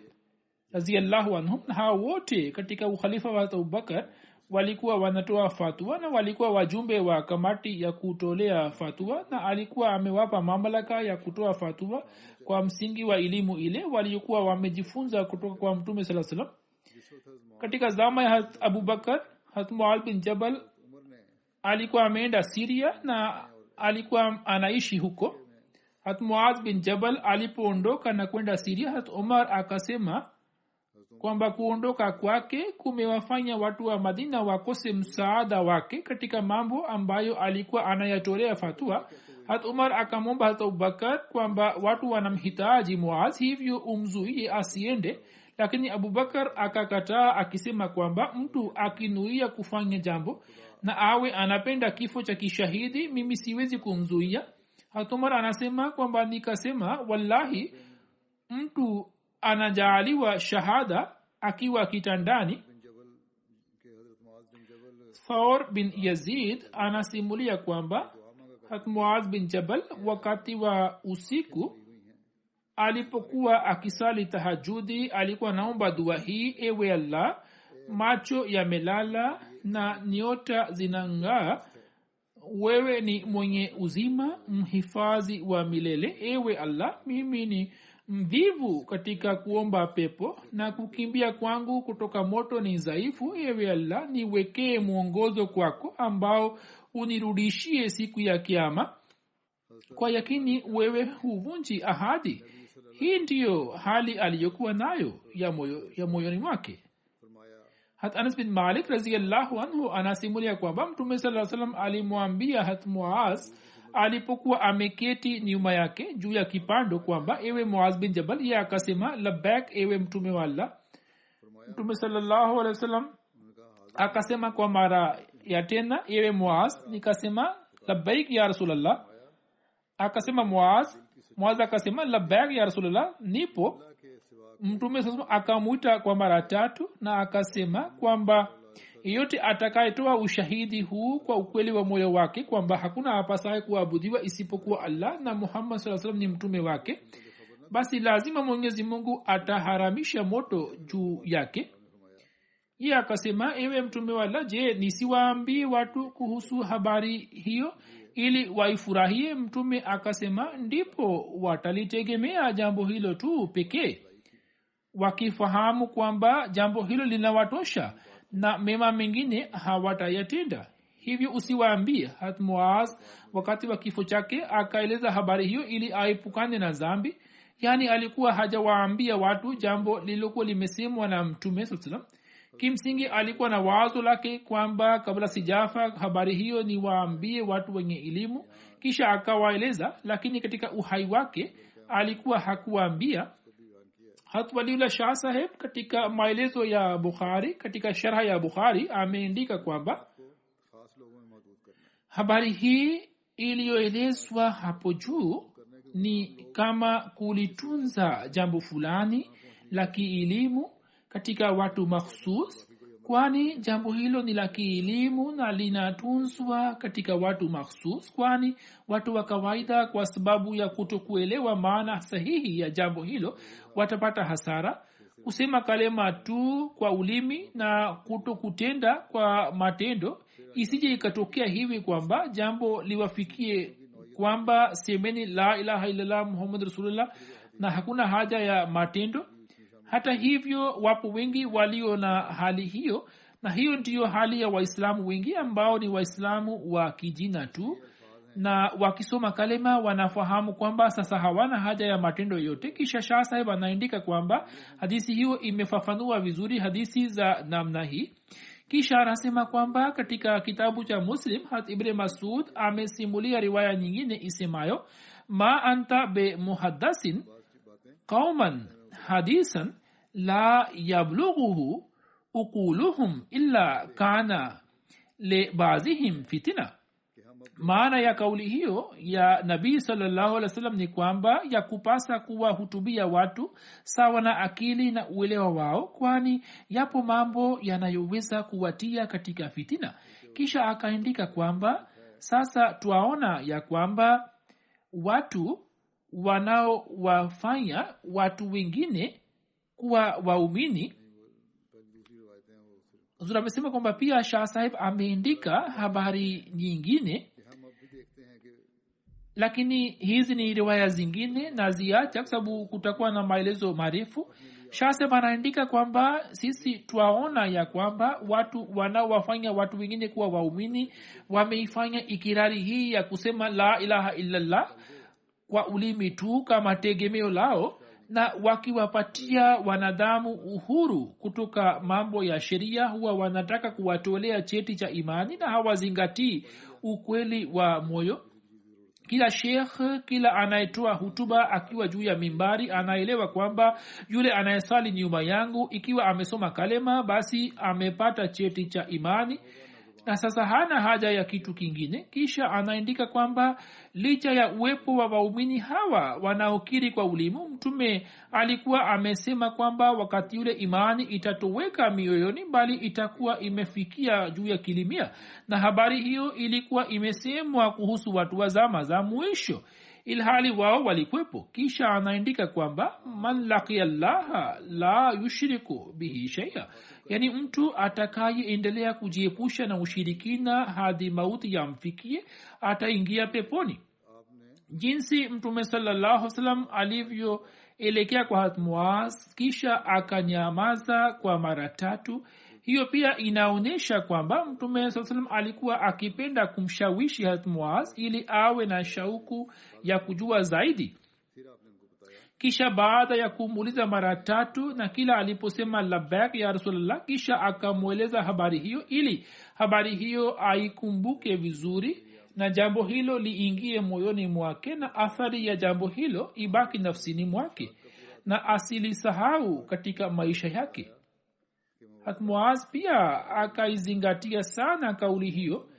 radhiyallahu anhum. Hao wote katika ukhalifa wa Abu Bakar walikuwa wanatoa fatwa na walikuwa wajumbe wa kamati ya kutolea fatwa, na alikuwa amewapa mamlaka ya kutoa fatwa kwa msingi wa elimu ile waliokuwa wamejifunza kutoka kwa Mtume sallallahu alaihi wasallam. Katika zama ya Abu Bakar, Muaz bin Jabal alikuwa ameenda Syria na alikuwa anaishi huko. Muaz bin Jabal alipoondoka na kwenda Syria, Umar akasema kwamba kuondoka kwake kumewafanya watu wa Madina wakose msaada wake katika mambo ambayo alikuwa anayatolea fatwa. Umar akamwomba Abu Bakar kwamba watu wanamhitaji Muaz, hivyo umzuie asiende. Lakini Abu Bakar akakataa akisema kwamba mtu akinuia kufanya jambo na awe anapenda kifo cha kishahidi, mimi siwezi kumzuia. Umar anasema kwamba nikasema, wallahi, mtu anajaaliwa shahada akiwa kitandani. Thawr bin Yazid anasimulia kwamba Muaz bin Jabal wakati wa usiku alipokuwa akisali tahajudi alikuwa naomba dua hii: ewe Allah, macho yamelala na nyota zinang'aa. Wewe ni mwenye uzima, mhifadhi wa milele. Ewe Allah, mimi ni mvivu katika kuomba pepo na kukimbia kwangu kutoka moto ni dhaifu. Ewe Allah, niwekee mwongozo kwako ambao unirudishie siku ya kiyama. Kwa yakini wewe huvunji ahadi. Hii ndiyo hali aliyokuwa nayo ya moyoni mwake. Hat Anas bin Malik radhiyallahu anhu anasimulia kwamba Mtume sallallahu alaihi wasallam alimwambia Hat Muaz alipokuwa ameketi nyuma yake juu ya kipando kwamba ewe Muaz bin Jabal. Yeye akasema labbaik ewe Mtume wa Allah. Mtume sallallahu alaihi wasallam akasema kwa mara ya tena ewe Muaz. Nikasema labbaik ya Rasulullah. Akasema Muaz akasema labbaik ya Rasulullah, nipo. Mtume sasa akamuita kwa mara tatu na akasema kwamba yeyote atakayetoa ushahidi huu kwa ukweli wa moyo wake kwamba hakuna apasaye kuabudiwa isipokuwa Allah na Muhammad sallallahu alaihi wasallam ni mtume wake, basi lazima Mwenyezi Mungu ataharamisha moto juu yake. Yeye akasema ewe mtume wa Allah, je, nisiwaambie watu kuhusu habari hiyo ili waifurahie? Mtume akasema ndipo watalitegemea jambo hilo tu pekee, wakifahamu kwamba jambo hilo linawatosha na mema mengine hawatayatenda. Hivyo usiwaambie. Hat Muaz wakati wa kifo chake akaeleza habari hiyo ili aepukane na dhambi. Yani alikuwa hajawaambia watu jambo lililokuwa limesemwa na Mtume sallallahu alaihi wasallam. Kimsingi alikuwa na wazo lake kwamba kabla sijafa habari hiyo ni waambie watu wenye elimu, kisha akawaeleza, lakini katika uhai wake alikuwa hakuwaambia. Hat Waliullah Shah Saheb katika maelezo ya Bukhari, katika sharha ya Bukhari ameandika kwamba habari hii iliyoelezwa hapo juu ni kama kulitunza jambo fulani la kielimu katika watu makhsus, kwani jambo hilo ni la kielimu na linatunzwa katika watu makhsus, kwani watu wa kawaida kwa sababu ya kutokuelewa maana sahihi ya jambo hilo watapata hasara. Kusema kalema tu kwa ulimi na kutokutenda kwa matendo, isije ikatokea hivi kwamba jambo liwafikie kwamba semeni la ilaha illallah Muhammad rasulullah na hakuna haja ya matendo. Hata hivyo wapo wengi walio na hali hiyo, na hiyo ndiyo hali ya Waislamu wengi ambao ni Waislamu wa kijina tu, na wakisoma kalema wanafahamu kwamba sasa hawana haja ya matendo yote. Kisha Shah Sahib anaandika kwamba hadithi hiyo imefafanua vizuri hadithi za namna hii. Kisha anasema kwamba katika kitabu cha Muslim Hat Ibn Masud amesimulia riwaya nyingine isemayo ma anta be muhaddasin qauman hadisan la yablughuhu uquluhum illa kana li ba'dihim fitna. Maana ya kauli hiyo ya Nabii sallallahu alaihi wasallam ni kwamba ya kupasa kuwahutubia watu sawa na akili na uelewa wao, kwani yapo mambo yanayoweza kuwatia katika fitina. Kisha akaandika kwamba sasa tuaona ya kwamba watu wanaowafanya watu wengine kuwa waumini. Zura amesema kwamba pia Shah Sahib ameandika habari nyingine, lakini hizi ni riwaya zingine na ziacha kwa sababu kutakuwa na maelezo marefu. Shah Sahib anaandika kwamba sisi tuaona ya kwamba watu wanaowafanya watu wengine kuwa waumini wameifanya ikirari hii ya kusema la ilaha illallah kwa ulimi tu kama tegemeo lao, na wakiwapatia wanadamu uhuru kutoka mambo ya sheria huwa wanataka kuwatolea cheti cha imani na hawazingatii ukweli wa moyo. Kila sheikh, kila anayetoa hutuba akiwa juu ya mimbari anaelewa kwamba yule anayesali nyuma yangu ikiwa amesoma kalema basi amepata cheti cha imani na sasa hana haja ya kitu kingine. Kisha anaandika kwamba licha ya uwepo wa waumini hawa wanaokiri kwa ulimu, Mtume alikuwa amesema kwamba wakati yule imani itatoweka mioyoni bali itakuwa imefikia juu ya kilimia, na habari hiyo ilikuwa imesemwa kuhusu watu wa zama za mwisho. ilhali wao walikwepo. Kisha anaandika kwamba man laqiya allaha la yushriku bihi shay'a, yani mtu atakayeendelea kujiepusha na ushirikina hadi mauti yamfikie ataingia peponi. Jinsi mtume sallallahu alaihi wasallam alivyoelekea kwa Hazrat Muaz kisha akanyamaza kwa mara 3, hiyo pia inaonyesha kwamba mtume sallallahu alaihi wasallam alikuwa akipenda kumshawishi Hazrat Muaz ili awe na shauku ya kujua zaidi. Kisha baada ya kumuuliza mara 3 na kila aliposema labbaik ya Rasulullah, kisha akamweleza habari hiyo ili habari hiyo aikumbuke vizuri na jambo hilo liingie moyoni mwake na athari ya jambo hilo ibaki nafsini mwake na asilisahau katika maisha yake. Hazrat Muaz pia akaizingatia sana kauli hiyo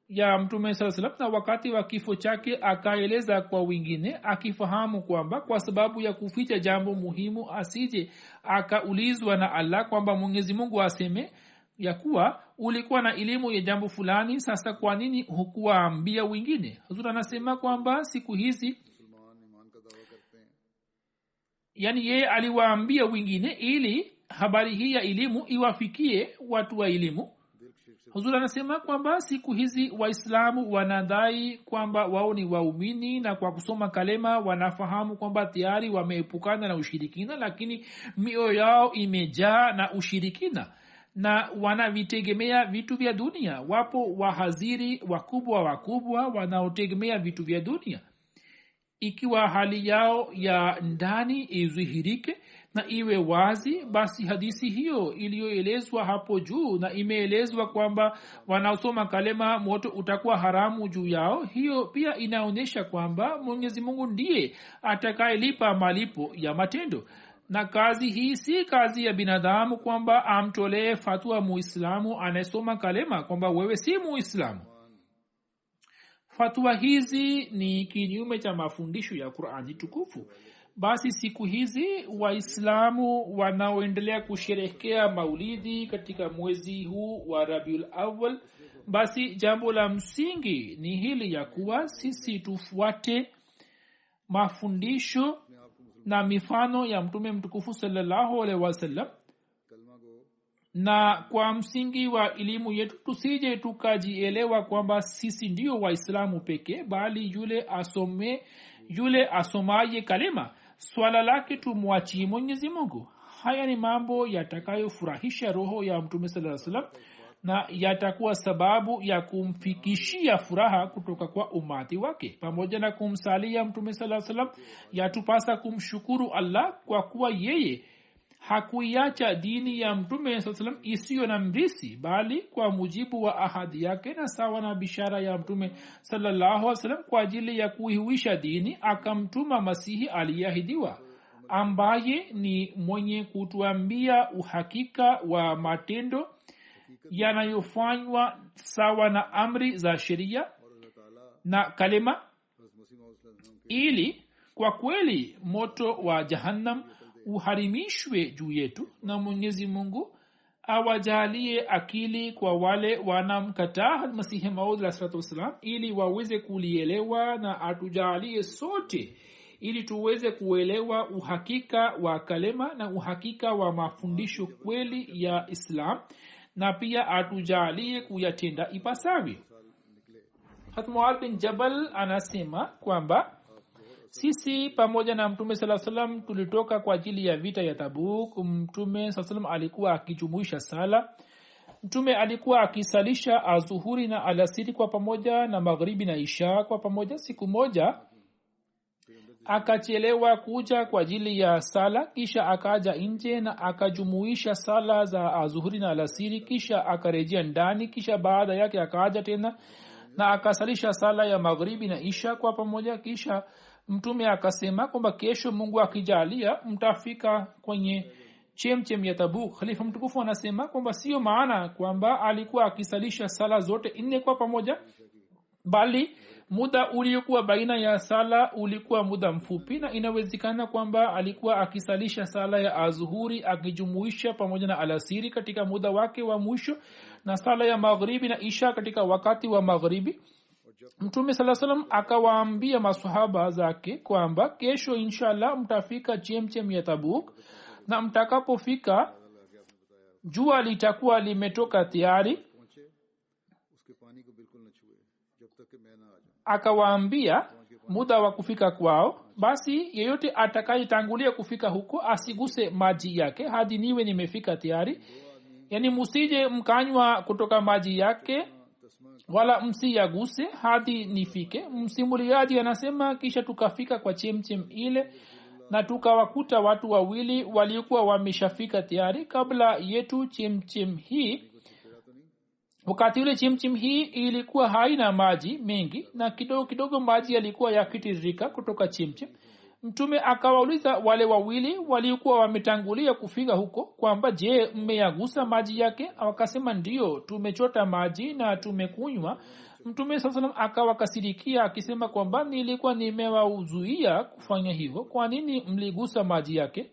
ya mtume sallallahu alaihi wasallam, na wakati wa kifo chake akaeleza kwa wengine akifahamu kwamba kwa sababu ya kuficha jambo muhimu asije akaulizwa na Allah kwamba Mwenyezi Mungu aseme ya kuwa ulikuwa na elimu ya jambo fulani, sasa kwa nini hukuwaambia wengine? Hazur anasema kwamba siku hizi yani yeye aliwaambia wengine ili habari hii ya elimu iwafikie watu wa elimu. Hazur anasema kwamba siku hizi Waislamu wanadai kwamba wao ni waumini na kwa kusoma kalema wanafahamu kwamba tayari wameepukana na ushirikina, lakini mioyo yao imejaa na ushirikina na wanavitegemea vitu vya dunia. Wapo wahaziri wakubwa wanaotegemea vitu vya dunia. Ikiwa hali yao ya ndani izihirike na iwe wazi, basi hadithi hiyo iliyoelezwa hapo juu na imeelezwa kwamba wanaosoma kalema moto utakuwa haramu juu yao, hiyo pia inaonyesha kwamba Mwenyezi Mungu ndiye atakayelipa malipo ya matendo, na kazi hii si kazi ya binadamu kwamba amtolee fatwa muislamu anayesoma kalema kwamba wewe si muislamu. Fatwa hizi ni kinyume cha mafundisho ya Qur'ani tukufu. Basi siku hizi Waislamu wanaoendelea kusherehekea maulidi katika mwezi huu wa Rabiul Awwal, basi jambo la msingi ni hili ya kuwa sisi tufuate mafundisho na mifano ya mtume mtukufu sallallahu alaihi wasallam, na kwa msingi wa elimu yetu tusije tukajielewa kwamba sisi ndio Waislamu pekee, bali yule asomaye kalima swala lake tumwachie Mwenyezi Mungu. Haya ni mambo yatakayofurahisha roho ya mtume sallallahu alaihi wasallam na yatakuwa sababu ya kumfikishia furaha kutoka kwa umati wake. Pamoja na kumsalia mtume sallallahu alaihi wasallam, yatupasa kumshukuru Allah kwa kuwa yeye hakuiacha dini ya mtume sallallahu alaihi wasallam isiyo na mrisi, bali kwa mujibu wa ahadi yake na sawa na bishara ya mtume sallallahu alaihi wasallam kwa ajili ya kuihuisha dini akamtuma Masihi aliyeahidiwa, ambaye ni mwenye kutuambia uhakika wa matendo yanayofanywa sawa na amri za sheria na kalima, ili kwa kweli moto wa jahannam uharimishwe juu yetu, na Mwenyezi Mungu awajalie akili kwa wale wanamkataa Masihi Maud alayhi wasallam ili waweze kulielewa, na atujalie sote ili tuweze kuelewa uhakika wa kalima na uhakika wa mafundisho kweli ya Islam, na pia atujalie kuyatenda ipasavyo. Hazrat Muaz bin Jabal anasema kwamba sisi pamoja na mtume sallallahu alaihi wasallam tulitoka kwa ajili ya vita ya Tabuk. Mtume sallallahu alaihi wasallam alikuwa akijumuisha sala. Mtume alikuwa akisalisha adhuhuri na alasiri kwa pamoja na magharibi na isha kwa pamoja. Siku moja akachelewa kuja kwa ajili ya sala, kisha akaja nje na akajumuisha sala za adhuhuri na alasiri, kisha akarejea ndani, kisha baada yake akaja tena na akasalisha sala ya magharibi na isha kwa pamoja. Kisha mtume akasema kwamba kesho Mungu akijalia mtafika kwenye chemchem ya Tabuk. Khalifa mtukufu anasema kwamba sio maana kwamba alikuwa akisalisha sala zote 4 kwa pamoja, bali muda uliokuwa baina ya sala ulikuwa muda mfupi, na inawezekana kwamba alikuwa akisalisha sala ya adhuhuri akijumuisha pamoja na alasiri katika muda wake wa mwisho, na sala ya magharibi na isha katika wakati wa magharibi. Mtume sallallahu alaihi wasallam akawaambia maswahaba zake kwamba kesho inshallah mtafika chemchem ya Tabuk, na mtakapofika jua litakuwa limetoka tayari. Akawaambia muda wa kufika kwao, basi yeyote atakayetangulia kufika huko asiguse maji yake hadi niwe nimefika tayari, yani msije mkanywa kutoka maji yake wala msiyaguse hadi nifike. Msimuliaji anasema kisha tukafika kwa chemchem ile na tukawakuta watu wawili waliokuwa wameshafika tayari kabla yetu. Chemchem hii wakati ule chemchem hii ilikuwa haina maji mengi na kidogo kidogo maji yalikuwa yakitiririka kutoka chemchem. Mtume akawauliza wale wawili waliokuwa wametangulia kufika huko kwamba je, mmeyagusa maji yake? Wakasema ndio, tumechota maji na tumekunywa. Mtume sallallahu alaihi wasallam akawakasirikia akisema kwamba nilikuwa nimewauzuia kufanya hivyo, kwa nini mligusa maji yake?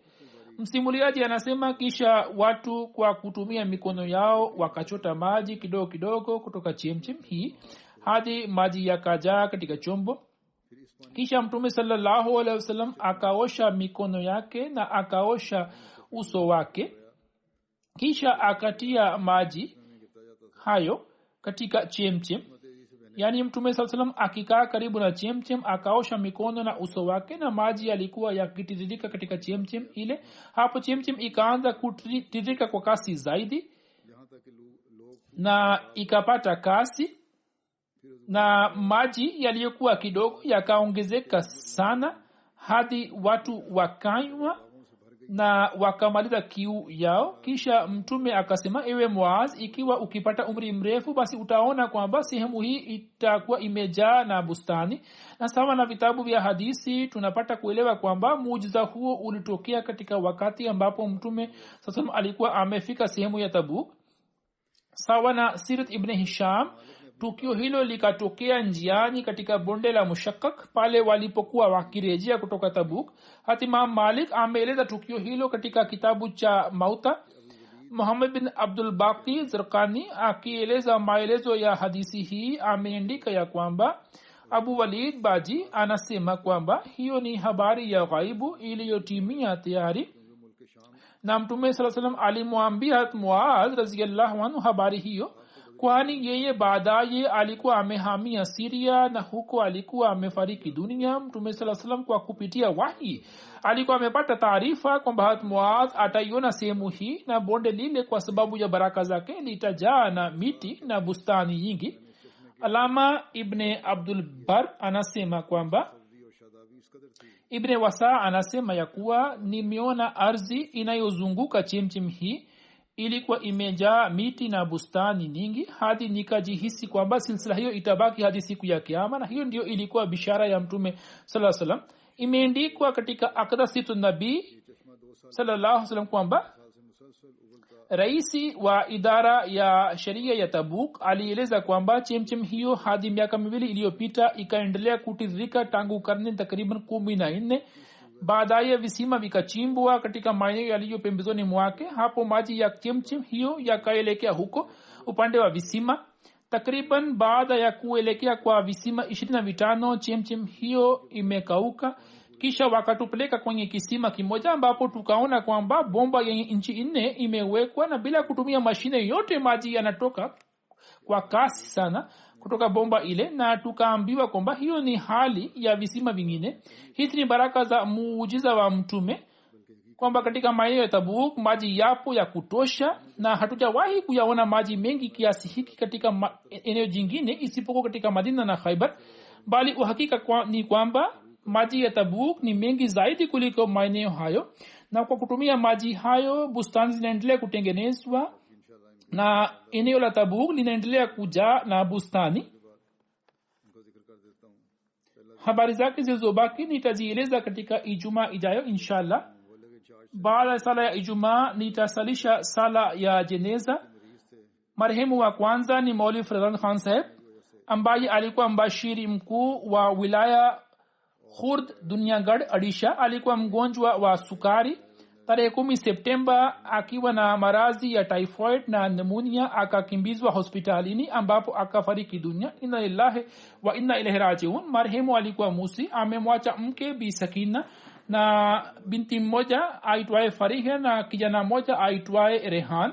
Msimuliaji anasema kisha watu kwa kutumia mikono yao wakachota maji kidogo kidogo kutoka chemchem hii hadi maji yakajaa katika chombo. Kisha Mtume sallallahu alaihi wasallam akaosha mikono yake na akaosha uso wake, kisha akatia maji hayo katika chemchem. Yani Mtume sallallahu alaihi wasallam akikaa karibu na chemchem akaosha mikono na uso wake na maji yalikuwa yakitiririka katika chemchem ile. Hapo chemchem ikaanza kutiririka kwa kasi zaidi na ikapata kasi, na maji yaliyokuwa kidogo yakaongezeka sana hadi watu wakanywa na wakamaliza kiu yao. Kisha Mtume akasema, ewe Muaz, ikiwa ukipata umri mrefu basi utaona kwamba sehemu hii itakuwa imejaa na bustani. Na sawa na vitabu vya hadithi tunapata kuelewa kwamba muujiza huo ulitokea katika wakati ambapo Mtume sasa alikuwa amefika sehemu ya Tabuk. Sawa na Sirat Ibn Hisham, tukio hilo likatokea njiani katika bonde la Mushakkak pale walipokuwa wakirejea kutoka Tabuk. Hatima Malik ameeleza tukio hilo katika kitabu cha Mauta. Muhammad bin Abdul Baqi Zarqani akieleza maelezo ya hadithi hii ameandika ya kwamba Abu Walid Baji anasema kwamba hiyo ni habari ya ghaibu iliyotimia tayari, na Mtume sallallahu alaihi wasallam alimwambia Muaz radhiyallahu anhu habari hiyo, kwani yeye baadaye alikuwa amehamia Syria na huko alikuwa amefariki dunia. Mtume sallallahu alaihi wasallam kwa kupitia wahi alikuwa amepata taarifa kwamba Muaz ataiona sehemu hii na bonde lile kwa sababu ya baraka zake litajaa na miti na bustani nyingi. Alama Ibn Abdul Bar anasema kwamba Ibn Wasa anasema ya kuwa nimeona ardhi inayozunguka chemchem hii ilikuwa imejaa miti na bustani nyingi hadi nikajihisi kwamba silsila hiyo itabaki hadi siku ya kiyama, na hiyo ndio ilikuwa bishara ya Mtume sallallahu alaihi wasallam. Imeandikwa katika Aqdasitun Nabii sallallahu alaihi wasallam kwamba raisi wa idara ya sheria ya Tabuk alieleza kwamba chemchem hiyo hadi miaka 2 iliyopita ikaendelea kutiririka tangu karne takriban 14. Baadaye visima vikachimbwa katika maeneo yaliyo pembezoni mwake. Hapo maji ya chemchem hiyo yakaelekea huko upande wa visima. Takriban baada ya kuelekea kwa visima 25 chemchem hiyo imekauka. Kisha wakatupeleka kwenye kisima kimoja ambapo tukaona kwamba bomba yenye inchi 4 imewekwa na bila kutumia mashine yote maji yanatoka kwa kasi sana kutoka bomba ile, na tukaambiwa kwamba hiyo ni hali ya visima vingine. Hizi ni baraka za muujiza wa Mtume kwamba katika maeneo ya Tabuk maji yapo ya kutosha, na hatujawahi kuyaona maji mengi kiasi hiki katika eneo jingine isipokuwa katika Madina na Khaibar, bali uhakika ni kwamba maji ya Tabuk ni mengi zaidi kuliko maeneo hayo, na kwa kutumia maji hayo bustani zinaendelea kutengenezwa na eneo la Tabuk linaendelea kujaa na bustani. Habari zake zilizobaki nitazieleza katika Ijumaa ijayo inshallah. Baada ya sala ya Ijumaa nitasalisha sala ya jeneza. Marehemu wa kwanza ni Maulvi Farzand Khan Saheb ambaye alikuwa mbashiri mkuu wa wilaya Khurd Dunyagarh Odisha. Alikuwa mgonjwa wa sukari. tarehe 10 Septemba akiwa na maradhi ya typhoid na pneumonia akakimbizwa hospitalini ambapo akafariki dunia. Inna lillahi wa inna ilaihi rajiun. Marehemu alikuwa Musi, amemwacha mke Bi Sakina na binti mmoja aitwaye Fariha na kijana mmoja aitwaye Rehan.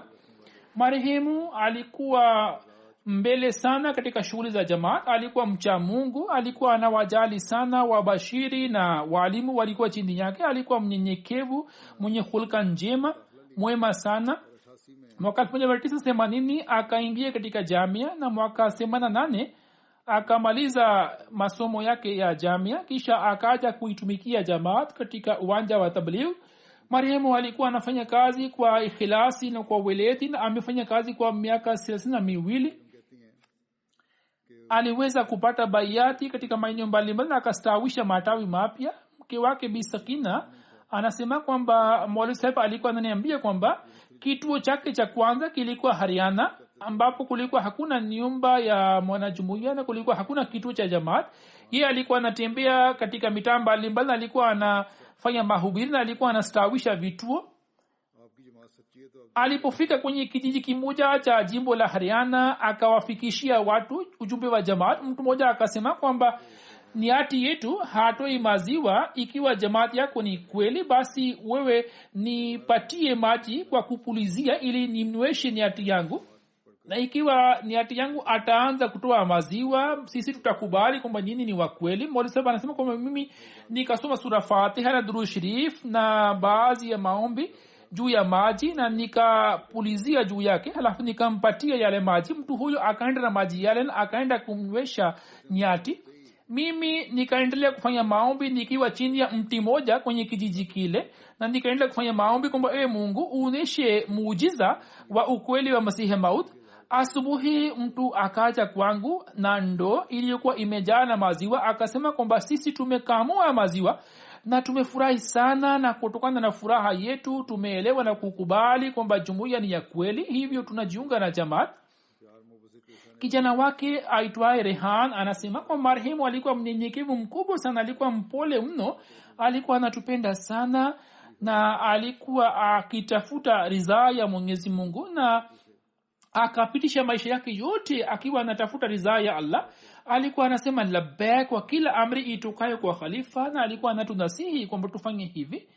Marehemu alikuwa mbele sana katika shughuli za jamaat, alikuwa mcha Mungu, alikuwa anawajali sana wabashiri na walimu walikuwa chini yake, alikuwa mnyenyekevu, mwenye hulka njema, mwema sana. Mwaka 1980 akaingia katika jamia na mwaka 88 akamaliza masomo yake ya jamia, kisha akaja kuitumikia jamaat katika uwanja wa tabligh. Marehemu alikuwa anafanya kazi kwa ikhlasi na kwa weledi na amefanya kazi kwa miaka 32. Aliweza kupata baiati katika maeneo mbalimbali na akastawisha matawi mapya. Mke wake Bi Sakina anasema kwamba Maulid Sahib alikuwa ananiambia kwamba kituo chake cha kwanza kilikuwa Haryana ambapo kulikuwa hakuna nyumba ya mwanajumuiya na kulikuwa hakuna kituo cha jamaat. Yeye alikuwa anatembea katika mitaa mbalimbali, alikuwa anafanya mahubiri na alikuwa anastawisha vituo. Alipofika kwenye kijiji kimoja cha jimbo la Haryana akawafikishia watu ujumbe wa jamaat. Mtu mmoja akasema kwamba niati yetu hatoi maziwa, ikiwa jamaat yako ni kweli basi wewe nipatie maji kwa kupulizia ili nimnyweshe niati yangu, na ikiwa niati yangu ataanza kutoa maziwa sisi tutakubali kwamba nyinyi ni wa kweli. Mwalimu Sahib anasema kwamba mimi nikasoma sura Fatiha na Durud Sharif na baadhi ya maombi juu ya maji na nikapulizia juu yake, halafu nikampatia yale maji. Mtu huyo akaenda na maji yale na akaenda kumnywesha nyati. Mimi nikaendelea kufanya maombi nikiwa chini ya mti moja kwenye kijiji kile, na nikaendelea kufanya maombi kwamba Mungu uoneshe muujiza wa ukweli wa Masihi Maud. Asubuhi mtu akaja kwangu na ndoo iliyokuwa imejaa na maziwa, akasema kwamba sisi tumekamua maziwa na tumefurahi sana, na kutokana na furaha yetu tumeelewa na kukubali kwamba jumuiya ni ya kweli, hivyo tunajiunga na jamaat. Kijana wake aitwaye Rehan anasema kwa marehemu alikuwa mnyenyekevu mkubwa sana, alikuwa mpole mno, alikuwa anatupenda sana na alikuwa akitafuta ridhaa ya Mwenyezi Mungu na akapitisha maisha yake yote akiwa anatafuta ridhaa ya Allah. Alikuwa anasema labbaik kwa kila amri itokayo kwa khalifa, na alikuwa anatunasihi kwamba tufanye hivi.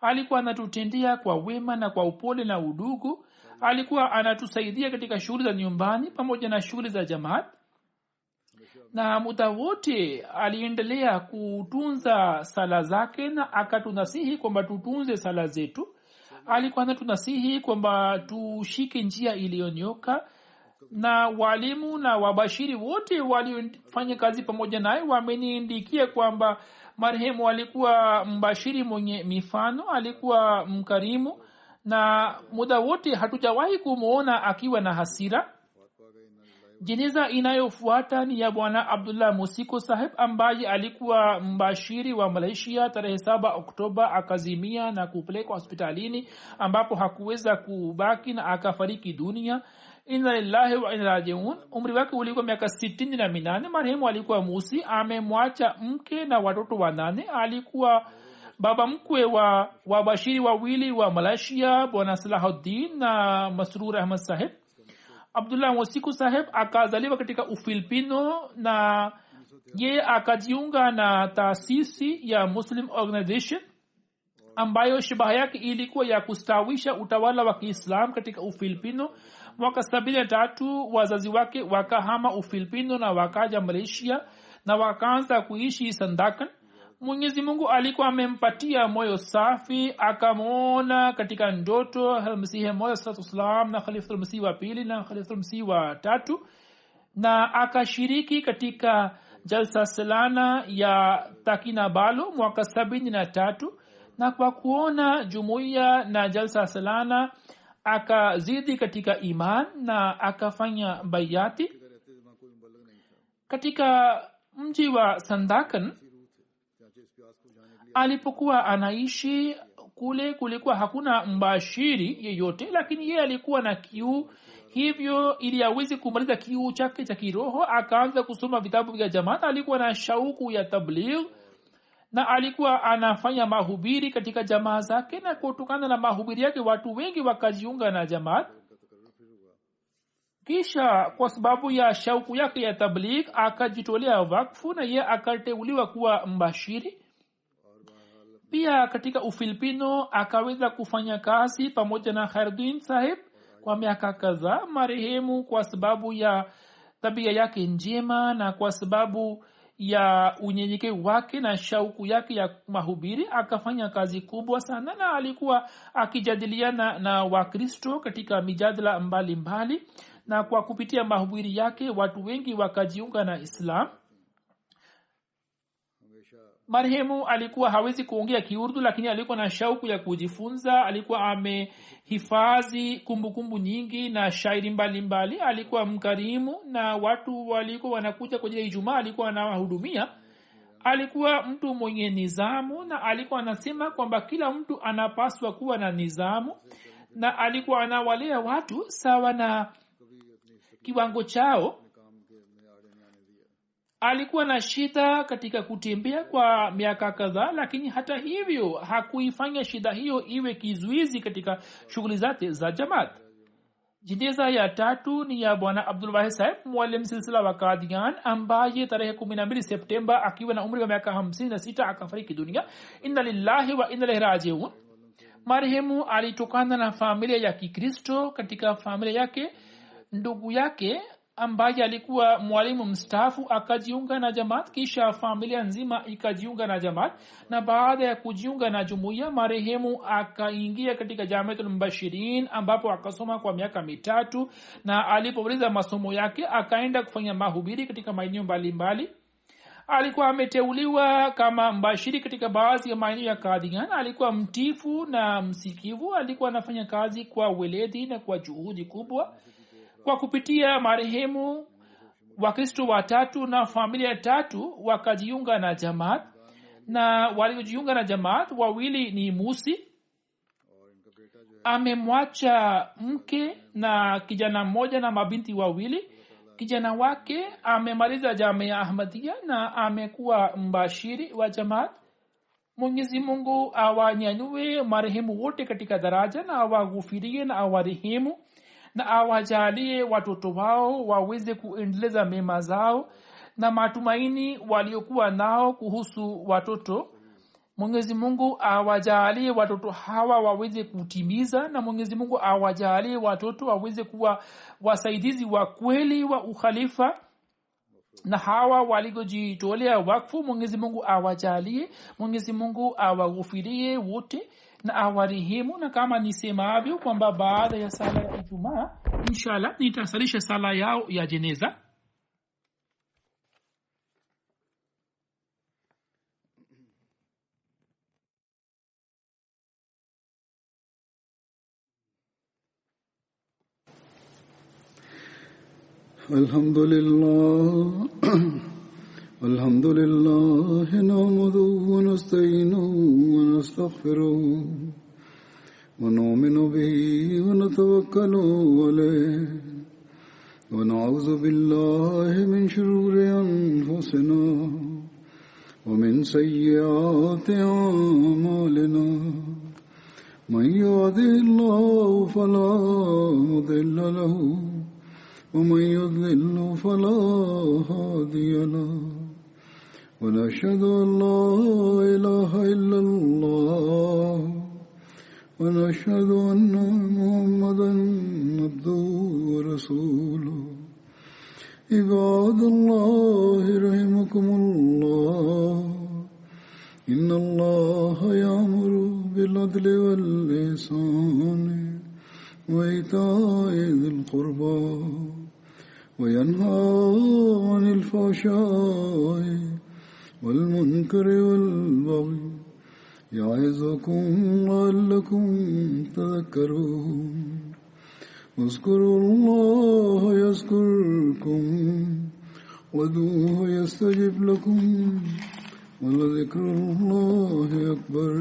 Alikuwa anatutendea kwa wema na kwa upole na udugu. Alikuwa anatusaidia katika shughuli za nyumbani pamoja na shughuli za jamaat, na muda wote aliendelea kutunza sala zake na akatunasihi kwamba tutunze sala zetu. Alikuwa anatunasihi kwamba tushike njia iliyonyoka, na walimu na wabashiri wote waliofanya kazi pamoja naye wameniandikia kwamba marehemu alikuwa mbashiri mwenye mifano, alikuwa mkarimu, na muda wote hatujawahi kumuona akiwa na hasira. Jeneza inayofuata ni ya Bwana Abdullah Musiko Sahib ambaye alikuwa mbashiri wa Malaysia. Tarehe 7 Oktoba akazimia na kupelekwa hospitalini ambapo hakuweza kubaki na akafariki dunia. Inna lillahi wa inna ilaihi rajiun. Umri wake ulikuwa miaka 68. Marehemu alikuwa Musi, amemwacha mke na watoto 8. Alikuwa baba mkwe wa wabashiri wawili wa Malaysia, Bwana Salahuddin na Masrur Ahmad Sahib. Abdullah Musiko Sahib akazaliwa katika Ufilipino na ye akajiunga na taasisi ya Muslim Organization ambayo shabaha yake ilikuwa ya kustawisha utawala wa Kiislam katika Ufilipino. Mwaka 73 wazazi wake wakahama Ufilipino na wakaja Malaysia na wakaanza kuishi Sandakan. Mwenyezi Mungu alikuwa amempatia moyo safi, akamwona katika ndoto Masihi Maud sallallahu na Khalifatul Masih wa pili na Khalifatul Masih wa tatu, na akashiriki katika jalsa salana ya Takinabalo mwaka 73. Na kwa kuona jumuiya na jalsa salana akazidi katika iman na akafanya bayati katika mji wa Sandakan. Alipokuwa anaishi kule kulikuwa hakuna mbashiri yeyote, lakini yeye alikuwa na kiu, hivyo ili aweze kumaliza kiu chake cha kiroho akaanza kusoma vitabu vya jamaat. Alikuwa na shauku ya tabligh na alikuwa anafanya mahubiri katika jamaa zake, na kutokana na mahubiri yake watu wengi wakajiunga na jamaat. Kisha kwa sababu ya shauku yake ya tabligh akajitolea wakfu na yeye akateuliwa kuwa mbashiri. Pia katika Ufilipino akaweza kufanya kazi pamoja na Khairuddin Sahib kwa miaka kadhaa. Marehemu kwa sababu ya tabia yake njema na kwa sababu ya unyenyekevu wake na shauku yake ya mahubiri akafanya kazi kubwa sana, na alikuwa akijadiliana na Wakristo katika mijadala mbalimbali, na kwa kupitia mahubiri yake watu wengi wakajiunga na Islam. Marehemu alikuwa hawezi kuongea Kiurdu, lakini alikuwa na shauku ya kujifunza. Alikuwa amehifadhi kumbukumbu nyingi na shairi mbalimbali. Alikuwa mkarimu na watu walikuwa wanakuja kwa ajili ya Ijumaa alikuwa anawahudumia. Alikuwa mtu mwenye nizamu na alikuwa anasema kwamba kila mtu anapaswa kuwa na nizamu, na alikuwa anawalea watu sawa na kiwango chao. Alikuwa na shida katika kutembea kwa miaka kadhaa, lakini hata hivyo hakuifanya shida hiyo iwe kizuizi katika shughuli zake za jamaat. Jeneza ya tatu ni ya bwana Abdul Wahid Sahib, muallim silsila wa Qadian, ambaye tarehe 12 Septemba akiwa na umri wa miaka 56 akafariki dunia. Inna lillahi wa inna ilaihi rajiun. Marehemu alitokana na familia ya Kikristo. Katika familia yake ndugu yake ambaye alikuwa mwalimu mstaafu akajiunga na jamaat, kisha familia nzima ikajiunga na jamaat, na baada ya kujiunga na jumuiya marehemu akaingia katika Jamiatul Mubashirin ambapo akasoma kwa miaka 3, na alipomaliza masomo yake akaenda kufanya mahubiri katika maeneo mbalimbali. Alikuwa ameteuliwa kama mbashiri katika baadhi ya maeneo ya Qadian. Alikuwa mtifu na msikivu, alikuwa anafanya kazi kwa weledi na kwa juhudi kubwa. Kwa kupitia marehemu Wakristo 3 na familia 3 wakajiunga na jamaat, na waliojiunga na jamaat 2 ni Musi, amemwacha mke na kijana mmoja na mabinti 2. Kijana wake amemaliza Jamia Ahmadiyya na amekuwa mbashiri wa jamaat. Mwenyezi Mungu awanyanyue marehemu wote katika daraja na awaghufirie na awarehemu na awajalie watoto wao waweze kuendeleza mema zao na matumaini waliokuwa nao kuhusu watoto. Mwenyezi Mungu awajalie watoto hawa waweze kutimiza, na Mwenyezi Mungu awajalie watoto waweze kuwa wasaidizi wa kweli wa ukhalifa, na hawa walijitolea wakfu Mwenyezi Mungu awajalie. Mwenyezi Mungu awaghufirie wote na awarehemu. Na kama nisemavyo kwamba baada ya sala ya Ijumaa inshallah nitasalisha sala yao ya jeneza. Alhamdulillah alhamdulillah nahmaduhu wa nasta'inuhu wa nastaghfiruh wa nu'minu bihi wa natawakkalu alayhi wa na'udhu billahi min shururi anfusina wa min sayyiati a'malina. Man yahdihillahu fala mudilla lahu ومن يضلل فلا هادي له ونشهد أن لا إله إلا الله ونشهد أن محمدا عبده ورسوله. عباد الله رحمكم الله إن الله يأمر بالعدل والإحسان وإيتاء ذي القربى وينهى عن الفحشاء والمنكر والبغي يعظكم لعلكم تذكرون. اذكروا الله يذكركم وادعوه يستجب لكم ولذكر الله أكبر.